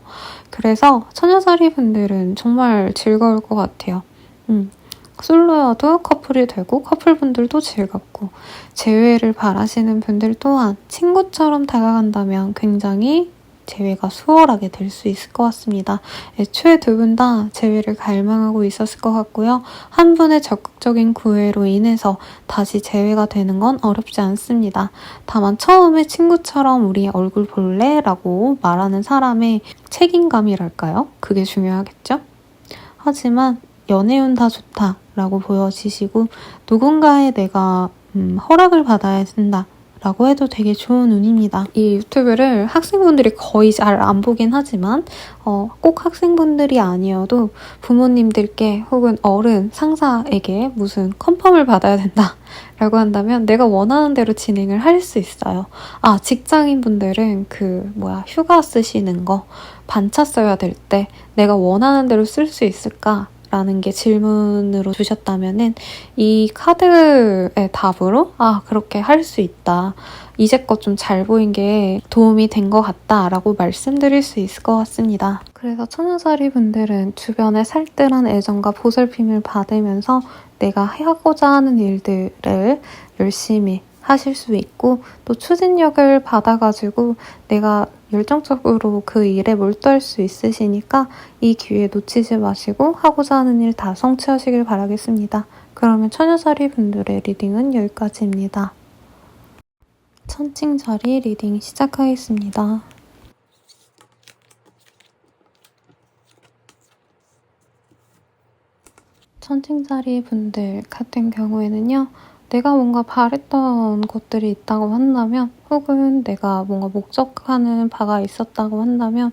그래서 처녀자리 분들은 정말 즐거울 것 같아요. 솔로여도 커플이 되고 커플분들도 즐겁고 재회를 바라시는 분들 또한 친구처럼 다가간다면 굉장히 재회가 수월하게 될 수 있을 것 같습니다. 애초에 두 분 다 재회를 갈망하고 있었을 것 같고요. 한 분의 적극적인 구애로 인해서 다시 재회가 되는 건 어렵지 않습니다. 다만 처음에 친구처럼 우리 얼굴 볼래? 라고 말하는 사람의 책임감이랄까요? 그게 중요하겠죠? 하지만 연애운 다 좋다 라고 보여지시고 누군가의 내가 허락을 받아야 된다 라고 해도 되게 좋은 운입니다. 이 유튜브를 학생분들이 거의 잘 안 보긴 하지만 꼭 학생분들이 아니어도 부모님들께 혹은 어른, 상사에게 무슨 컨펌을 받아야 된다 라고 한다면 내가 원하는 대로 진행을 할 수 있어요. 직장인분들은 휴가 쓰시는 거 반차 써야 될 때 내가 원하는 대로 쓸 수 있을까? 라는 게 질문으로 주셨다면은 이 카드의 답으로 그렇게 할 수 있다. 이제껏 좀 잘 보인 게 도움이 된 것 같다 라고 말씀드릴 수 있을 것 같습니다. 그래서 처녀자리 분들은 주변에 살뜰한 애정과 보살핌을 받으면서 내가 하고자 하는 일들을 열심히 하실 수 있고 또 추진력을 받아가지고 내가 열정적으로 그 일에 몰두할 수 있으시니까 이 기회 놓치지 마시고 하고자 하는 일 다 성취하시길 바라겠습니다. 그러면 처녀자리 분들의 리딩은 여기까지입니다. 천칭자리 리딩 시작하겠습니다. 천칭자리 분들 같은 경우에는요. 내가 뭔가 바랬던 것들이 있다고 한다면 혹은 내가 뭔가 목적하는 바가 있었다고 한다면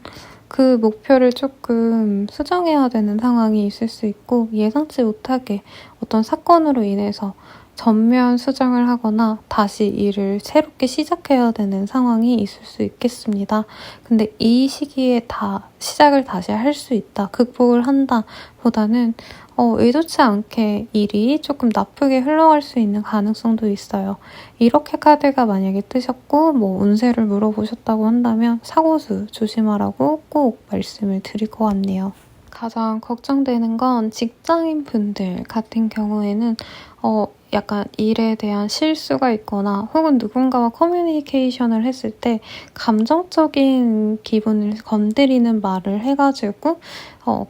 그 목표를 조금 수정해야 되는 상황이 있을 수 있고 예상치 못하게 어떤 사건으로 인해서 전면 수정을 하거나 다시 일을 새롭게 시작해야 되는 상황이 있을 수 있겠습니다. 근데 이 시기에 다 시작을 다시 할 수 있다, 극복을 한다 보다는 의도치 않게 일이 조금 나쁘게 흘러갈 수 있는 가능성도 있어요. 이렇게 카드가 만약에 뜨셨고 운세를 물어보셨다고 한다면 사고수 조심하라고 꼭 말씀을 드릴 것 같네요. 가장 걱정되는 건 직장인 분들 같은 경우에는 약간 일에 대한 실수가 있거나 혹은 누군가와 커뮤니케이션을 했을 때 감정적인 기분을 건드리는 말을 해가지고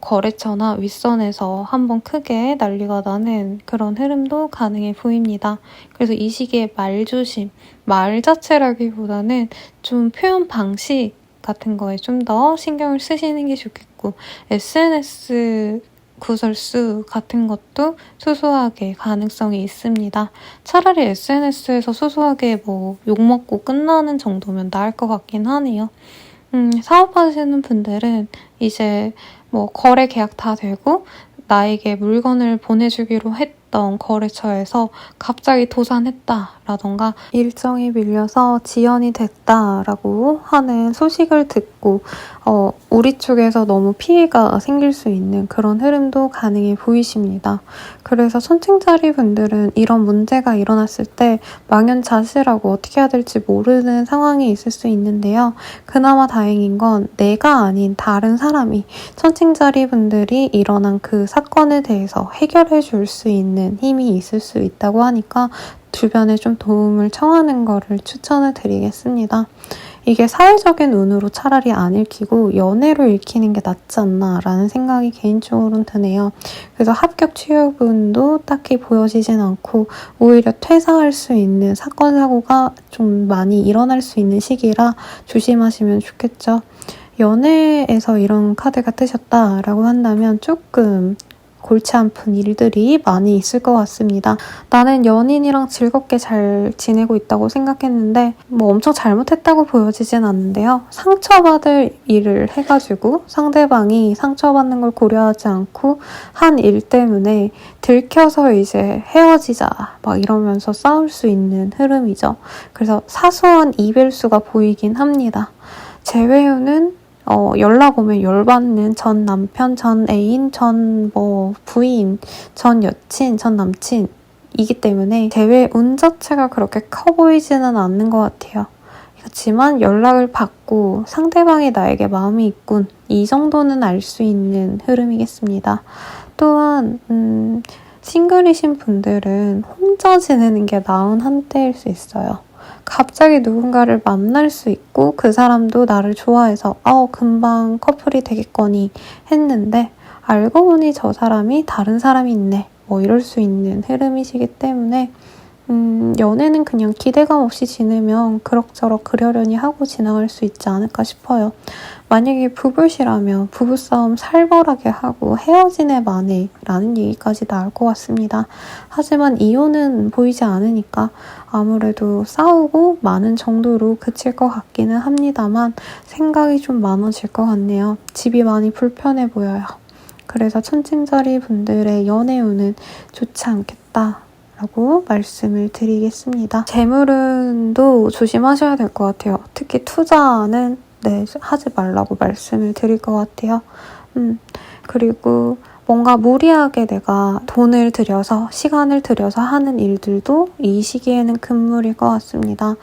거래처나 윗선에서 한번 크게 난리가 나는 그런 흐름도 가능해 보입니다. 그래서 이 시기에 말조심, 말 자체라기보다는 좀 표현 방식 같은 거에 좀 더 신경을 쓰시는 게 좋겠고 SNS 구설수 같은 것도 소소하게 가능성이 있습니다. 차라리 SNS에서 소소하게 욕먹고 끝나는 정도면 나을 것 같긴 하네요. 사업하시는 분들은 이제 거래 계약 다 되고 나에게 물건을 보내주기로 했던 거래처에서 갑자기 도산했다라던가 일정이 밀려서 지연이 됐다라고 하는 소식을 듣고 우리 쪽에서 너무 피해가 생길 수 있는 그런 흐름도 가능해 보이십니다. 그래서 천칭자리 분들은 이런 문제가 일어났을 때 망연자실하고 어떻게 해야 될지 모르는 상황이 있을 수 있는데요. 그나마 다행인 건 내가 아닌 다른 사람이 천칭자리 분들이 일어난 그 사건에 대해서 해결해 줄 수 있는 힘이 있을 수 있다고 하니까 주변에 좀 도움을 청하는 거를 추천을 드리겠습니다. 이게 사회적인 운으로 차라리 안 읽히고 연애로 읽히는 게 낫지 않나 라는 생각이 개인적으로는 드네요. 그래서 합격 취업운도 딱히 보여지진 않고 오히려 퇴사할 수 있는 사건 사고가 좀 많이 일어날 수 있는 시기라 조심하시면 좋겠죠. 연애에서 이런 카드가 뜨셨다라고 한다면 조금 골치 아픈 일들이 많이 있을 것 같습니다. 나는 연인이랑 즐겁게 잘 지내고 있다고 생각했는데 엄청 잘못했다고 보여지진 않는데요. 상처받을 일을 해가지고 상대방이 상처받는 걸 고려하지 않고 한 일 때문에 들켜서 이제 헤어지자 이러면서 싸울 수 있는 흐름이죠. 그래서 사소한 이별수가 보이긴 합니다. 재회유는 연락 오면 열받는 전 남편, 전 애인, 전 부인, 전 여친, 전 남친이기 때문에 재회 운 자체가 그렇게 커 보이지는 않는 것 같아요. 그렇지만 연락을 받고 상대방이 나에게 마음이 있군, 이 정도는 알 수 있는 흐름이겠습니다. 또한 싱글이신 분들은 혼자 지내는 게 나은 한때일 수 있어요. 갑자기 누군가를 만날 수 있고 그 사람도 나를 좋아해서 금방 커플이 되겠거니 했는데 알고 보니 저 사람이 다른 사람이 있네 이럴 수 있는 흐름이시기 때문에 연애는 그냥 기대감 없이 지내면 그럭저럭 그러려니 하고 지나갈 수 있지 않을까 싶어요. 만약에 부부시라면 부부싸움 살벌하게 하고 헤어지네 마네 라는 얘기까지 나올 것 같습니다. 하지만 이혼은 보이지 않으니까 아무래도 싸우고 많은 정도로 그칠 것 같기는 합니다만 생각이 좀 많아질 것 같네요. 집이 많이 불편해 보여요. 그래서 천칭자리 분들의 연애운은 좋지 않겠다 라고 말씀을 드리겠습니다. 재물운도 조심하셔야 될 것 같아요. 특히 투자는 하지 말라고 말씀을 드릴 것 같아요. 그리고 뭔가 무리하게 내가 돈을 들여서 시간을 들여서 하는 일들도 이 시기에는 금물일 것 같습니다.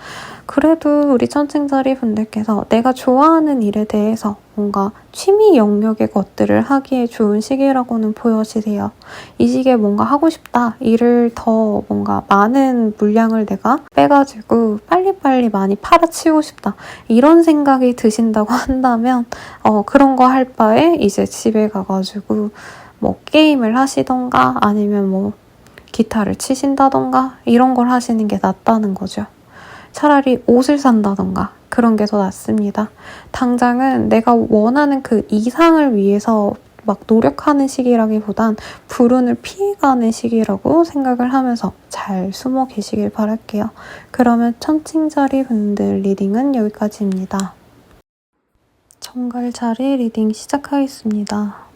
그래도 우리 천칭자리 분들께서 내가 좋아하는 일에 대해서 뭔가 취미 영역의 것들을 하기에 좋은 시기라고는 보여지세요. 이 시기에 뭔가 하고 싶다, 일을 더 뭔가 많은 물량을 내가 빼가지고 빨리빨리 많이 팔아치우고 싶다, 이런 생각이 드신다고 한다면 그런 거 할 바에 이제 집에 가가지고 게임을 하시던가 아니면 기타를 치신다던가 이런 걸 하시는 게 낫다는 거죠. 차라리 옷을 산다던가 그런 게 더 낫습니다. 당장은 내가 원하는 그 이상을 위해서 노력하는 시기라기보단 불운을 피해가는 시기라고 생각을 하면서 잘 숨어 계시길 바랄게요. 그러면 천칭자리 분들 리딩은 여기까지입니다. 정갈자리 리딩 시작하겠습니다.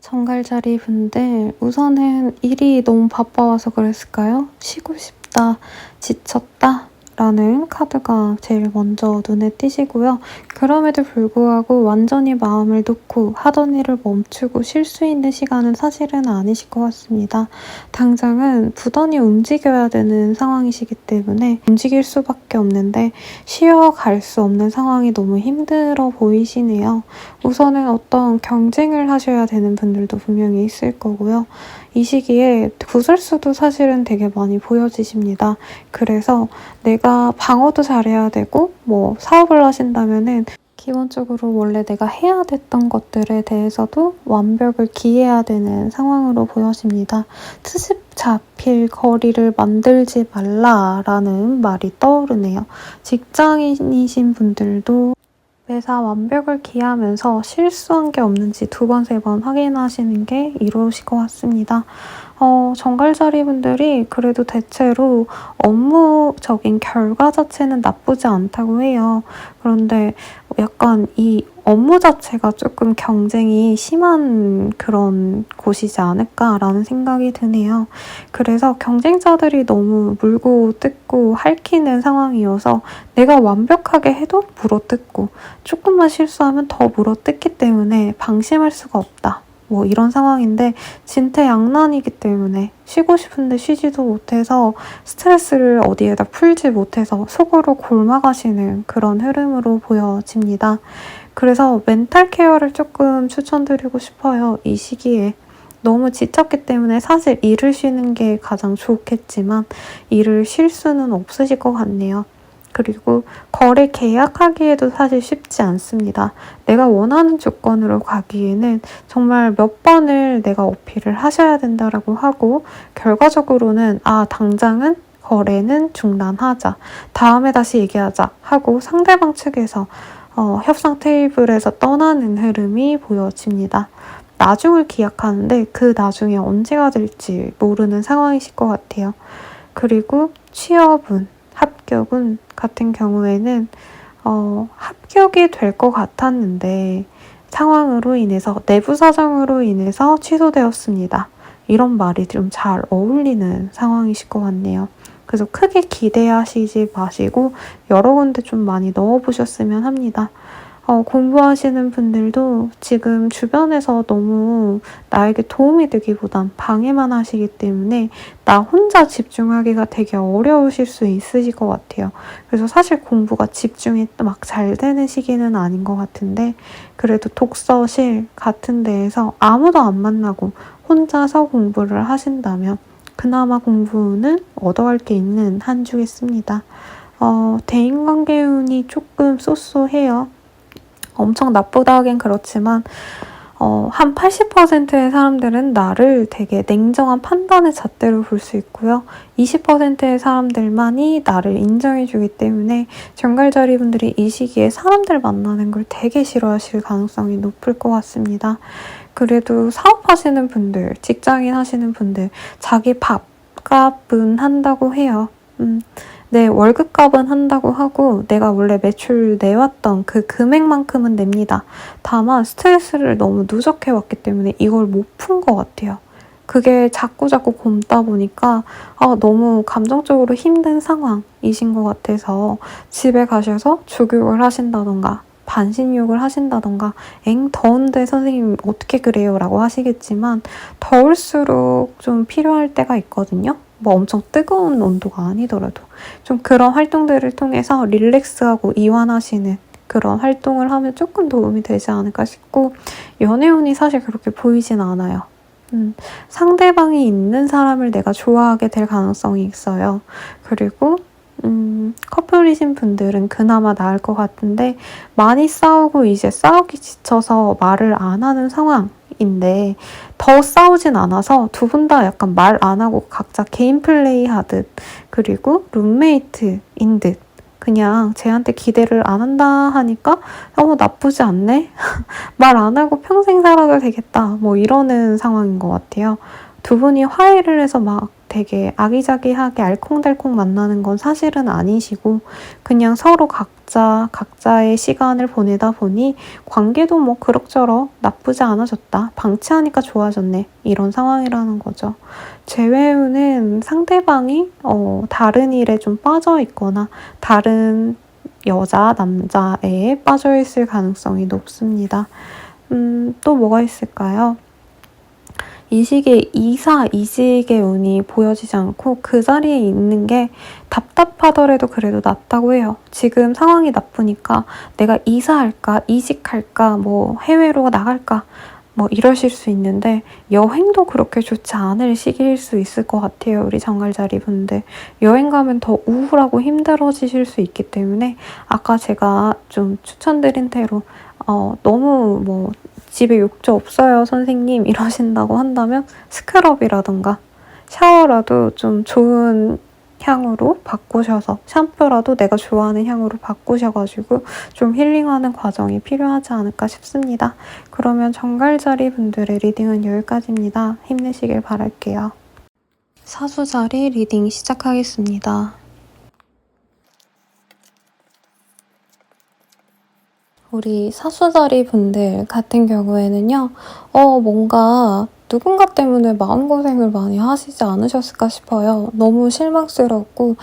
정갈자리 분들, 우선은 일이 너무 바빠와서 그랬을까요? 쉬고 싶다, 지쳤다 라는 카드가 제일 먼저 눈에 띄시고요. 그럼에도 불구하고 완전히 마음을 놓고 하던 일을 멈추고 쉴 수 있는 시간은 사실은 아니실 것 같습니다. 당장은 부단히 움직여야 되는 상황이시기 때문에 움직일 수밖에 없는데 쉬어갈 수 없는 상황이 너무 힘들어 보이시네요. 우선은 어떤 경쟁을 하셔야 되는 분들도 분명히 있을 거고요. 이 시기에 구설수도 사실은 되게 많이 보여지십니다. 그래서 내가 방어도 잘해야 되고 사업을 하신다면은 기본적으로 원래 내가 해야 됐던 것들에 대해서도 완벽을 기해야 되는 상황으로 보여집니다. 트집 잡힐 거리를 만들지 말라라는 말이 떠오르네요. 직장인이신 분들도 매사 완벽을 기하면서 실수한 게 없는지 2번, 3번 확인하시는 게 이로우실 것 같습니다. 정갈자리 분들이 그래도 대체로 업무적인 결과 자체는 나쁘지 않다고 해요. 그런데 약간 이 업무 자체가 조금 경쟁이 심한 그런 곳이지 않을까라는 생각이 드네요. 그래서 경쟁자들이 너무 물고 뜯고 핥히는 상황이어서 내가 완벽하게 해도 물어뜯고 조금만 실수하면 더 물어뜯기 때문에 방심할 수가 없다. 이런 상황인데 진퇴양난이기 때문에 쉬고 싶은데 쉬지도 못해서 스트레스를 어디에다 풀지 못해서 속으로 골마가시는 그런 흐름으로 보여집니다. 그래서 멘탈 케어를 조금 추천드리고 싶어요. 이 시기에. 너무 지쳤기 때문에 사실 일을 쉬는 게 가장 좋겠지만 일을 쉴 수는 없으실 것 같네요. 그리고 거래 계약하기에도 사실 쉽지 않습니다. 내가 원하는 조건으로 가기에는 정말 몇 번을 내가 어필을 하셔야 된다라고 하고 결과적으로는 당장은 거래는 중단하자. 다음에 다시 얘기하자 하고 상대방 측에서 협상 테이블에서 떠나는 흐름이 보여집니다. 나중을 기약하는데 그 나중에 언제가 될지 모르는 상황이실 것 같아요. 그리고 취업은 합격은 같은 경우에는 합격이 될 것 같았는데 상황으로 인해서 내부 사정으로 인해서 취소되었습니다. 이런 말이 좀 잘 어울리는 상황이실 것 같네요. 그래서 크게 기대하시지 마시고 여러 군데 좀 많이 넣어보셨으면 합니다. 공부하시는 분들도 지금 주변에서 너무 나에게 도움이 되기보단 방해만 하시기 때문에 나 혼자 집중하기가 되게 어려우실 수 있으실 것 같아요. 그래서 사실 공부가 집중이 막 잘 되는 시기는 아닌 것 같은데 그래도 독서실 같은 데에서 아무도 안 만나고 혼자서 공부를 하신다면 그나마 공부는 얻어갈 게 있는 한 주겠습니다. 대인관계 운이 조금 쏘쏘해요. 엄청 나쁘다 하긴 그렇지만 한 80%의 사람들은 나를 되게 냉정한 판단의 잣대로 볼 수 있고요. 20%의 사람들만이 나를 인정해주기 때문에 정갈자리 분들이 이 시기에 사람들 만나는 걸 되게 싫어하실 가능성이 높을 것 같습니다. 그래도 사업하시는 분들, 직장인 하시는 분들 자기 밥값은 한다고 해요. 네, 월급값은 한다고 하고 내가 원래 매출 내왔던 그 금액만큼은 냅니다. 다만 스트레스를 너무 누적해왔기 때문에 이걸 못 푼 것 같아요. 그게 자꾸자꾸 곪다 보니까 너무 감정적으로 힘든 상황이신 것 같아서 집에 가셔서 죽욕을 하신다던가 반신욕을 하신다던가 더운데 선생님 어떻게 그래요? 라고 하시겠지만 더울수록 좀 필요할 때가 있거든요. 엄청 뜨거운 온도가 아니더라도 좀 그런 활동들을 통해서 릴렉스하고 이완하시는 그런 활동을 하면 조금 도움이 되지 않을까 싶고 연애운이 사실 그렇게 보이진 않아요. 상대방이 있는 사람을 내가 좋아하게 될 가능성이 있어요. 그리고 커플이신 분들은 그나마 나을 것 같은데 많이 싸우고 이제 싸우기 지쳐서 말을 안 하는 상황인데 더 싸우진 않아서 두 분 다 약간 말 안 하고 각자 개인 플레이 하듯 그리고 룸메이트인 듯 그냥 쟤한테 기대를 안 한다 하니까 나쁘지 않네? 말 안 하고 평생 살아도 되겠다. 뭐 이러는 상황인 것 같아요. 두 분이 화해를 해서 막 되게 아기자기하게 알콩달콩 만나는 건 사실은 아니시고 그냥 서로 각자의 시간을 보내다 보니 관계도 뭐 그럭저럭 나쁘지 않아졌다. 방치하니까 좋아졌네. 이런 상황이라는 거죠. 재회유는 상대방이 다른 일에 좀 빠져 있거나 다른 여자, 남자에 빠져 있을 가능성이 높습니다. 또 뭐가 있을까요? 이 시기에 이사, 이직의 운이 보여지지 않고 그 자리에 있는 게 답답하더라도 그래도 낫다고 해요. 지금 상황이 나쁘니까 내가 이사할까, 이직할까, 뭐 해외로 나갈까, 뭐 이러실 수 있는데 여행도 그렇게 좋지 않을 시기일 수 있을 것 같아요. 우리 정갈자리 분들. 여행 가면 더 우울하고 힘들어지실 수 있기 때문에 아까 제가 좀 추천드린 대로 너무 뭐 집에 욕조 없어요 선생님 이러신다고 한다면 스크럽이라던가 샤워라도 좀 좋은 향으로 바꾸셔서 샴푸라도 내가 좋아하는 향으로 바꾸셔가지고 좀 힐링하는 과정이 필요하지 않을까 싶습니다. 그러면 정갈자리 분들의 리딩은 여기까지입니다. 힘내시길 바랄게요. 사수자리 리딩 시작하겠습니다. 우리 사수자리 분들 같은 경우에는요, 뭔가 누군가 때문에 마음고생을 많이 하시지 않으셨을까 싶어요. 너무 실망스럽고,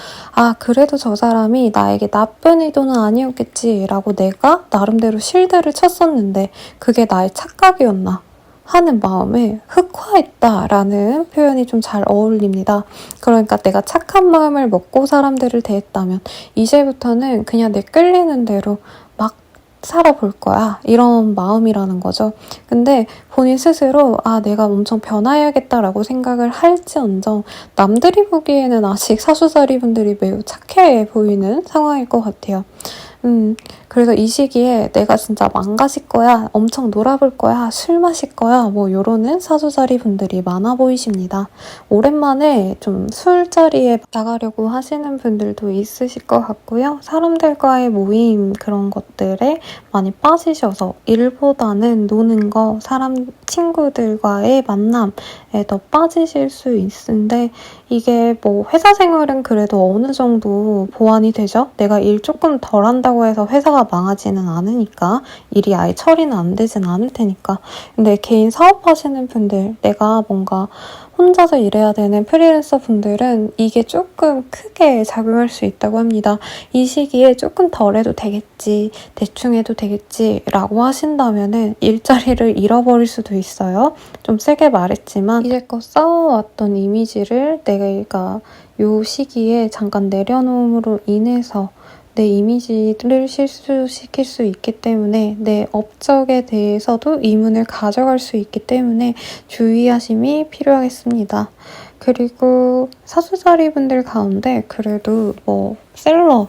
그래도 저 사람이 나에게 나쁜 의도는 아니었겠지라고 내가 나름대로 실드를 쳤었는데, 그게 나의 착각이었나? 하는 마음에 흑화했다라는 표현이 좀 잘 어울립니다. 그러니까 내가 착한 마음을 먹고 사람들을 대했다면, 이제부터는 그냥 내 끌리는 대로 막 살아볼 거야. 이런 마음이라는 거죠. 근데 본인 스스로 내가 엄청 변화해야겠다라고 생각을 할지언정 남들이 보기에는 아직 사수자리 분들이 매우 착해 보이는 상황일 것 같아요. 그래서 이 시기에 내가 진짜 망가질 거야, 엄청 놀아볼 거야, 술 마실 거야, 뭐 요러는 사수자리 분들이 많아 보이십니다. 오랜만에 좀 술자리에 나가려고 하시는 분들도 있으실 것 같고요. 사람들과의 모임 그런 것들에 많이 빠지셔서 일보다는 노는 거, 친구들과의 만남에 더 빠지실 수 있는데 이게 뭐 회사 생활은 그래도 어느 정도 보완이 되죠? 내가 일 조금 덜 한다고 해서 회사가 망하지는 않으니까 일이 아예 처리는 안 되진 않을 테니까 근데 개인 사업하시는 분들 내가 뭔가 혼자서 일해야 되는 프리랜서 분들은 이게 조금 크게 작용할 수 있다고 합니다. 이 시기에 조금 덜 해도 되겠지, 대충 해도 되겠지 라고 하신다면은 일자리를 잃어버릴 수도 있어요. 좀 세게 말했지만 이제껏 쌓아왔던 이미지를 내가 요 시기에 잠깐 내려놓음으로 인해서 내 이미지를 실수시킬 수 있기 때문에 내 업적에 대해서도 이문을 가져갈 수 있기 때문에 주의하심이 필요하겠습니다. 그리고 사수자리 분들 가운데 그래도 뭐 셀러,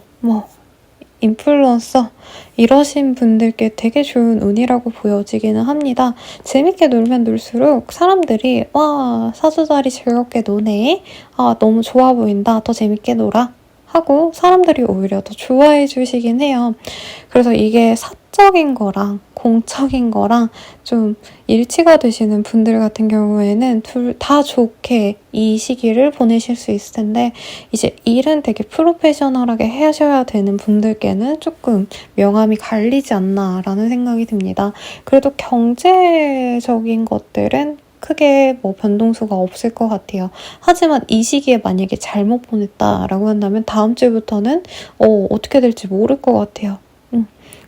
인플루언서 이러신 분들께 되게 좋은 운이라고 보여지기는 합니다. 재밌게 놀면 놀수록 사람들이 와 사수자리 즐겁게 노네, 너무 좋아 보인다, 더 재밌게 놀아 하고 사람들이 오히려 더 좋아해 주시긴 해요. 그래서 이게 사적인 거랑 공적인 거랑 좀 일치가 되시는 분들 같은 경우에는 둘 다 좋게 이 시기를 보내실 수 있을 텐데 이제 일은 되게 프로페셔널하게 하셔야 되는 분들께는 조금 명암이 갈리지 않나라는 생각이 듭니다. 그래도 경제적인 것들은 크게 뭐 변동수가 없을 것 같아요. 하지만 이 시기에 만약에 잘못 보냈다라고 한다면 다음 주부터는 어떻게 될지 모를 것 같아요.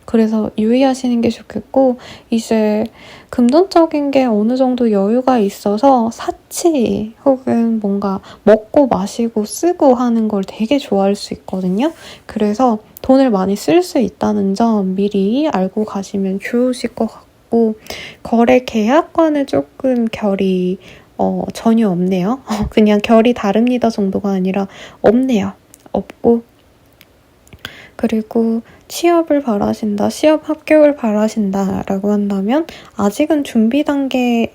그래서 유의하시는 게 좋겠고 이제 금전적인 게 어느 정도 여유가 있어서 사치 혹은 뭔가 먹고 마시고 쓰고 하는 걸 되게 좋아할 수 있거든요. 그래서 돈을 많이 쓸 수 있다는 점 미리 알고 가시면 좋으실 것 같고 거래 계약과는 조금 결이 전혀 없네요. 그냥 결이 다릅니다 정도가 아니라 없네요. 없고 그리고 취업을 바라신다, 시험 합격을 바라신다 라고 한다면 아직은 준비 단계에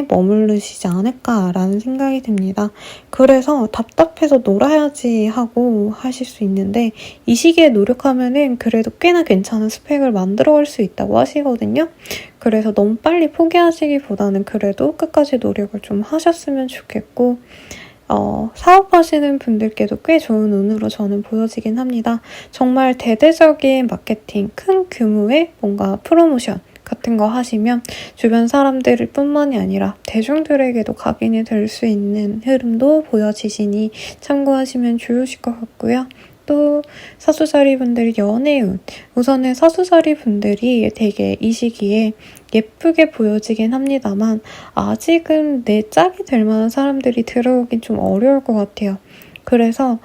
머무르시지 않을까라는 생각이 듭니다. 그래서 답답해서 놀아야지 하고 하실 수 있는데 이 시기에 노력하면은 그래도 꽤나 괜찮은 스펙을 만들어갈 수 있다고 하시거든요. 그래서 너무 빨리 포기하시기보다는 그래도 끝까지 노력을 좀 하셨으면 좋겠고 사업하시는 분들께도 꽤 좋은 운으로 저는 보여지긴 합니다. 정말 대대적인 마케팅, 큰 규모의 뭔가 프로모션 같은 거 하시면 주변 사람들 뿐만이 아니라 대중들에게도 각인이 될 수 있는 흐름도 보여지시니 참고하시면 좋으실 것 같고요. 또 사수자리 분들 연애운, 우선은 사수자리 분들이 되게 이 시기에 예쁘게 보여지긴 합니다만 아직은 내 짝이 될 만한 사람들이 들어오긴 좀 어려울 것 같아요. 그래서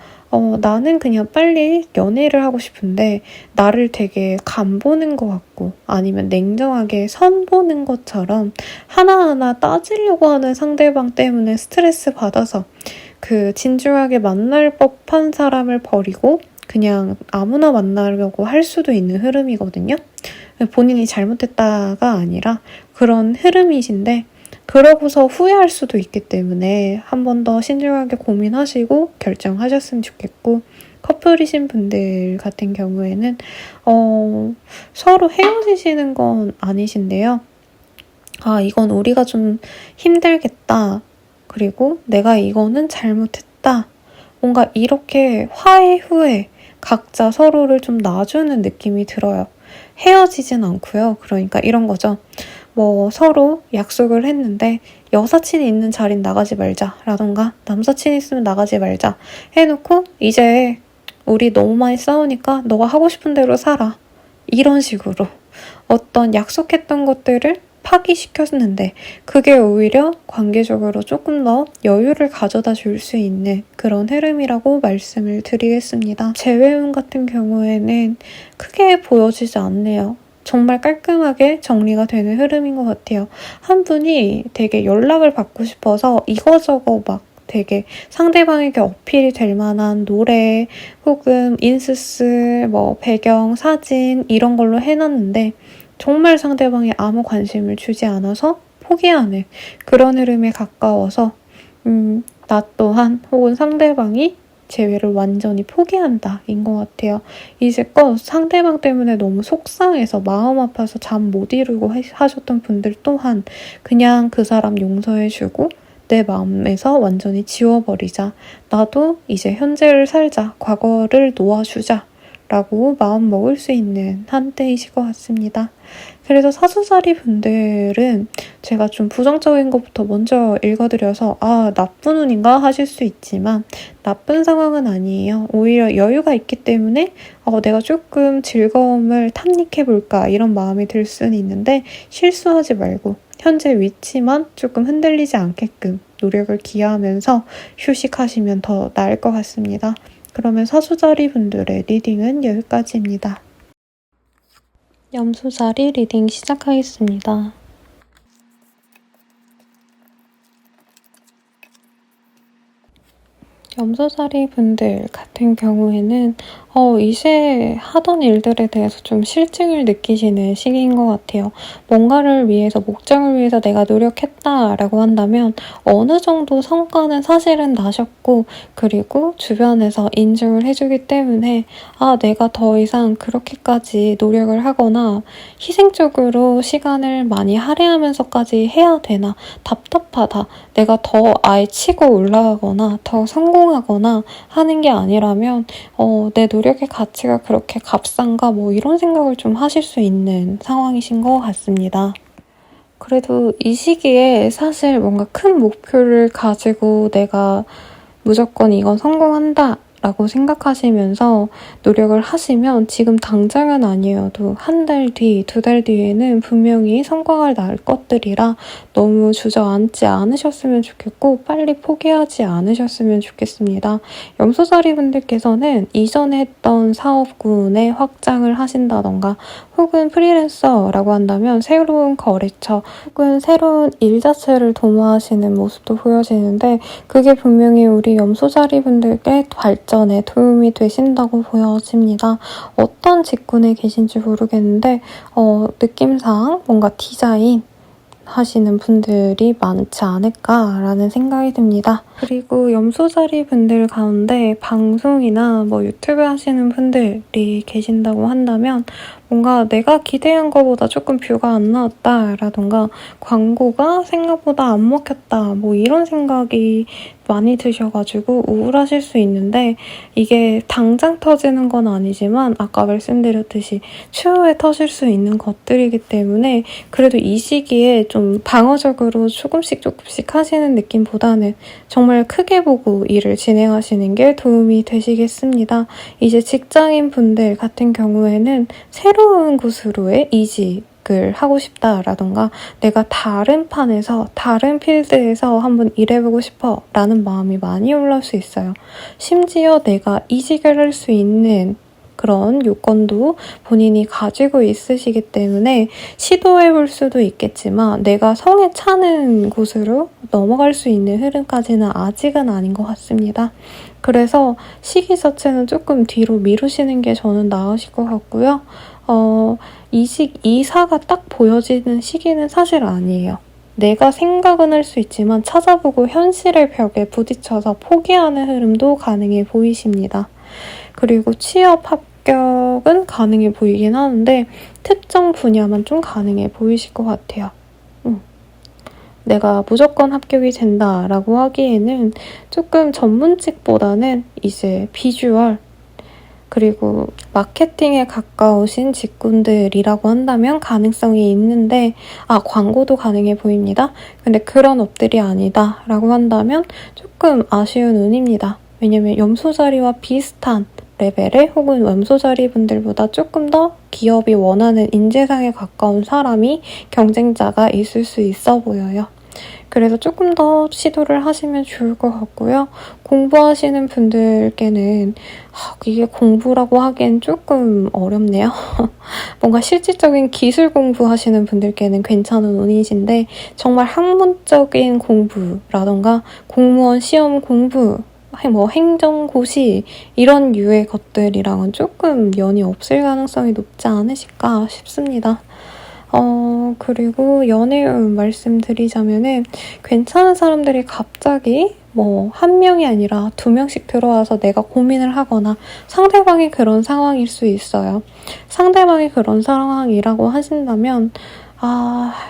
나는 그냥 빨리 연애를 하고 싶은데 나를 되게 간보는 것 같고 아니면 냉정하게 선보는 것처럼 하나하나 따지려고 하는 상대방 때문에 스트레스 받아서 그 진중하게 만날 법한 사람을 버리고 그냥 아무나 만나려고 할 수도 있는 흐름이거든요. 본인이 잘못했다가 아니라 그런 흐름이신데 그러고서 후회할 수도 있기 때문에 한 번 더 신중하게 고민하시고 결정하셨으면 좋겠고 커플이신 분들 같은 경우에는 서로 헤어지시는 건 아니신데요. 이건 우리가 좀 힘들겠다. 그리고 내가 이거는 잘못했다. 뭔가 이렇게 화해 후에 각자 서로를 좀 놔주는 느낌이 들어요. 헤어지진 않고요. 그러니까 이런 거죠. 서로 약속을 했는데 여사친이 있는 자리는 나가지 말자 라던가 남사친이 있으면 나가지 말자 해놓고 이제 우리 너무 많이 싸우니까 너가 하고 싶은 대로 살아. 이런 식으로 어떤 약속했던 것들을 파기시켰는데 그게 오히려 관계적으로 조금 더 여유를 가져다 줄 수 있는 그런 흐름이라고 말씀을 드리겠습니다. 재회운 같은 경우에는 크게 보여지지 않네요. 정말 깔끔하게 정리가 되는 흐름인 것 같아요. 한 분이 되게 연락을 받고 싶어서 이거저거 막 되게 상대방에게 어필이 될 만한 노래 혹은 인스스, 배경, 사진 이런 걸로 해놨는데 정말 상대방이 아무 관심을 주지 않아서 포기하는 그런 흐름에 가까워서 나 또한 혹은 상대방이 재회를 완전히 포기한다 인 것 같아요. 이제껏 상대방 때문에 너무 속상해서 마음 아파서 잠 못 이루고 하셨던 분들 또한 그냥 그 사람 용서해주고 내 마음에서 완전히 지워버리자. 나도 이제 현재를 살자. 과거를 놓아주자. 라고 마음 먹을 수 있는 한때이실 것 같습니다. 그래서 사수자리 분들은 제가 좀 부정적인 것부터 먼저 읽어드려서 나쁜 운인가 하실 수 있지만 나쁜 상황은 아니에요. 오히려 여유가 있기 때문에 내가 조금 즐거움을 탐닉해볼까 이런 마음이 들 수는 있는데 실수하지 말고 현재 위치만 조금 흔들리지 않게끔 노력을 기하면서 휴식하시면 더 나을 것 같습니다. 그러면 사수자리 분들의 리딩은 여기까지입니다. 염소자리 리딩 시작하겠습니다. 염소자리 분들 같은 경우에는 이제 하던 일들에 대해서 좀 실증을 느끼시는 시기인 것 같아요. 뭔가를 위해서, 목적을 위해서 내가 노력했다라고 한다면 어느 정도 성과는 사실은 나셨고 그리고 주변에서 인증을 해주기 때문에 내가 더 이상 그렇게까지 노력을 하거나 희생적으로 시간을 많이 할애하면서까지 해야 되나 답답하다. 내가 더 아예 치고 올라가거나 더 성공하거나 하는 게 아니라면 내 노력의 가치가 그렇게 값싼가 이런 생각을 좀 하실 수 있는 상황이신 것 같습니다. 그래도 이 시기에 사실 뭔가 큰 목표를 가지고 내가 무조건 이건 성공한다 라고 생각하시면서 노력을 하시면 지금 당장은 아니어도 한 달 뒤, 2달 뒤에는 분명히 성과가 날 것들이라 너무 주저앉지 않으셨으면 좋겠고 빨리 포기하지 않으셨으면 좋겠습니다. 염소자리 분들께서는 이전에 했던 사업군에 확장을 하신다던가 혹은 프리랜서라고 한다면 새로운 거래처 혹은 새로운 일 자체를 도모하시는 모습도 보여지는데 그게 분명히 우리 염소자리 분들께 발전에 도움이 되신다고 보여집니다. 어떤 직군에 계신지 모르겠는데 느낌상 뭔가 디자인, 하시는 분들이 많지 않을까라는 생각이 듭니다. 그리고 염소자리 분들 가운데 방송이나 유튜브 하시는 분들이 계신다고 한다면 뭔가 내가 기대한 것보다 조금 뷰가 안 나왔다라던가 광고가 생각보다 안 먹혔다 이런 생각이 많이 드셔가지고 우울하실 수 있는데 이게 당장 터지는 건 아니지만 아까 말씀드렸듯이 추후에 터질 수 있는 것들이기 때문에 그래도 이 시기에 좀 방어적으로 조금씩 하시는 느낌보다는 정말 크게 보고 일을 진행하시는 게 도움이 되시겠습니다. 이제 직장인 분들 같은 경우에는 새로운 곳으로의 이직을 하고 싶다라던가 내가 다른 판에서 다른 필드에서 한번 일해보고 싶어 라는 마음이 많이 올라올 수 있어요. 심지어 내가 이직을 할 수 있는 그런 요건도 본인이 가지고 있으시기 때문에 시도해볼 수도 있겠지만 내가 성에 차는 곳으로 넘어갈 수 있는 흐름까지는 아직은 아닌 것 같습니다. 그래서 시기 자체는 조금 뒤로 미루시는 게 저는 나으실 것 같고요. 이사가 딱 보여지는 시기는 사실 아니에요. 내가 생각은 할 수 있지만 찾아보고 현실의 벽에 부딪혀서 포기하는 흐름도 가능해 보이십니다. 그리고 취업 합격은 가능해 보이긴 하는데 특정 분야만 좀 가능해 보이실 것 같아요. 내가 무조건 합격이 된다라고 하기에는 조금 전문직보다는 이제 비주얼 그리고 마케팅에 가까우신 직군들이라고 한다면 가능성이 있는데 광고도 가능해 보입니다. 근데 그런 업들이 아니다 라고 한다면 조금 아쉬운 운입니다. 왜냐면 염소자리와 비슷한 레벨의 혹은 염소자리 분들보다 조금 더 기업이 원하는 인재상에 가까운 사람이 경쟁자가 있을 수 있어 보여요. 그래서 조금 더 시도를 하시면 좋을 것 같고요. 공부하시는 분들께는 이게 공부라고 하기엔 조금 어렵네요. 뭔가 실질적인 기술 공부하시는 분들께는 괜찮은 운이신데 정말 학문적인 공부라던가 공무원 시험 공부 행정고시 이런 류의 것들이랑은 조금 연이 없을 가능성이 높지 않으실까 싶습니다. 그리고 연애운 말씀드리자면은 괜찮은 사람들이 갑자기 한 명이 아니라 2명씩 들어와서 내가 고민을 하거나 상대방이 그런 상황일 수 있어요. 상대방이 그런 상황이라고 하신다면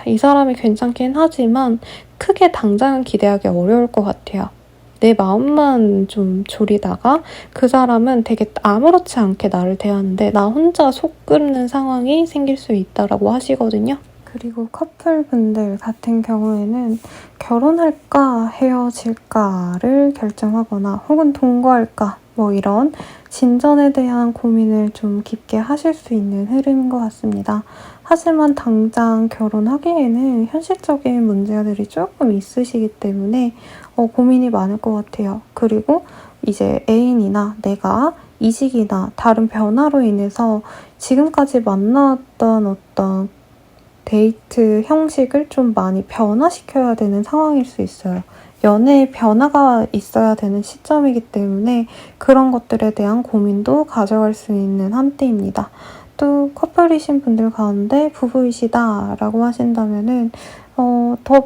이 사람이 괜찮긴 하지만 크게 당장은 기대하기 어려울 것 같아요. 내 마음만 좀 졸이다가 그 사람은 되게 아무렇지 않게 나를 대하는데 나 혼자 속 끓는 상황이 생길 수 있다라고 하시거든요. 그리고 커플분들 같은 경우에는 결혼할까 헤어질까를 결정하거나 혹은 동거할까 이런 진전에 대한 고민을 좀 깊게 하실 수 있는 흐름인 것 같습니다. 하지만 당장 결혼하기에는 현실적인 문제들이 조금 있으시기 때문에 고민이 많을 것 같아요. 그리고 이제 애인이나 내가 이직이나 다른 변화로 인해서 지금까지 만나왔던 어떤 데이트 형식을 좀 많이 변화시켜야 되는 상황일 수 있어요. 연애에 변화가 있어야 되는 시점이기 때문에 그런 것들에 대한 고민도 가져갈 수 있는 한때입니다. 또 커플이신 분들 가운데 부부이시다라고 하신다면은 더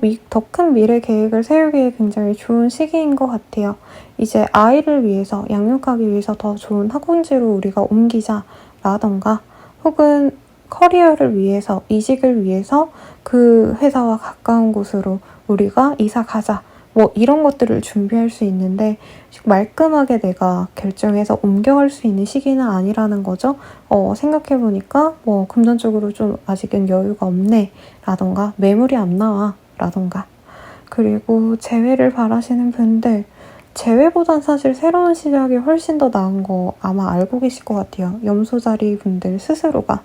큰 미래 계획을 세우기에 굉장히 좋은 시기인 것 같아요. 이제 아이를 위해서 양육하기 위해서 더 좋은 학원지로 우리가 옮기자라던가 혹은 커리어를 위해서 이직을 위해서 그 회사와 가까운 곳으로 우리가 이사 가자 이런 것들을 준비할 수 있는데 말끔하게 내가 결정해서 옮겨갈 수 있는 시기는 아니라는 거죠. 생각해보니까 금전적으로 좀 아직은 여유가 없네 라던가 매물이 안 나와 라던가 그리고 재회를 바라시는 분들 재회보단 사실 새로운 시작이 훨씬 더 나은 거 아마 알고 계실 것 같아요. 염소자리 분들 스스로가.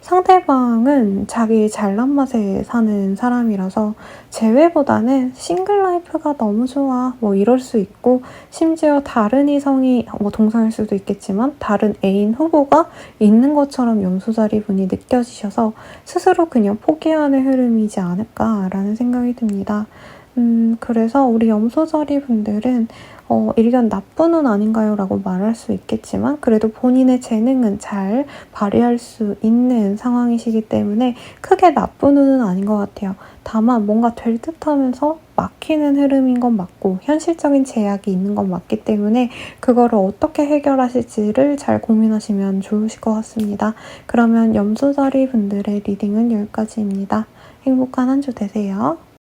상대방은 자기 잘난 맛에 사는 사람이라서 재회보다는 싱글 라이프가 너무 좋아 이럴 수 있고 심지어 다른 이성이 동성일 수도 있겠지만 다른 애인 후보가 있는 것처럼 염소자리 분이 느껴지셔서 스스로 그냥 포기하는 흐름이지 않을까라는 생각이 듭니다. 그래서 우리 염소자리 분들은 일견 나쁜 운 아닌가요? 라고 말할 수 있겠지만 그래도 본인의 재능은 잘 발휘할 수 있는 상황이시기 때문에 크게 나쁜 운은 아닌 것 같아요. 다만 뭔가 될 듯하면서 막히는 흐름인 건 맞고 현실적인 제약이 있는 건 맞기 때문에 그거를 어떻게 해결하실지를 잘 고민하시면 좋으실 것 같습니다. 그러면 염소자리 분들의 리딩은 여기까지입니다. 행복한 한 주 되세요.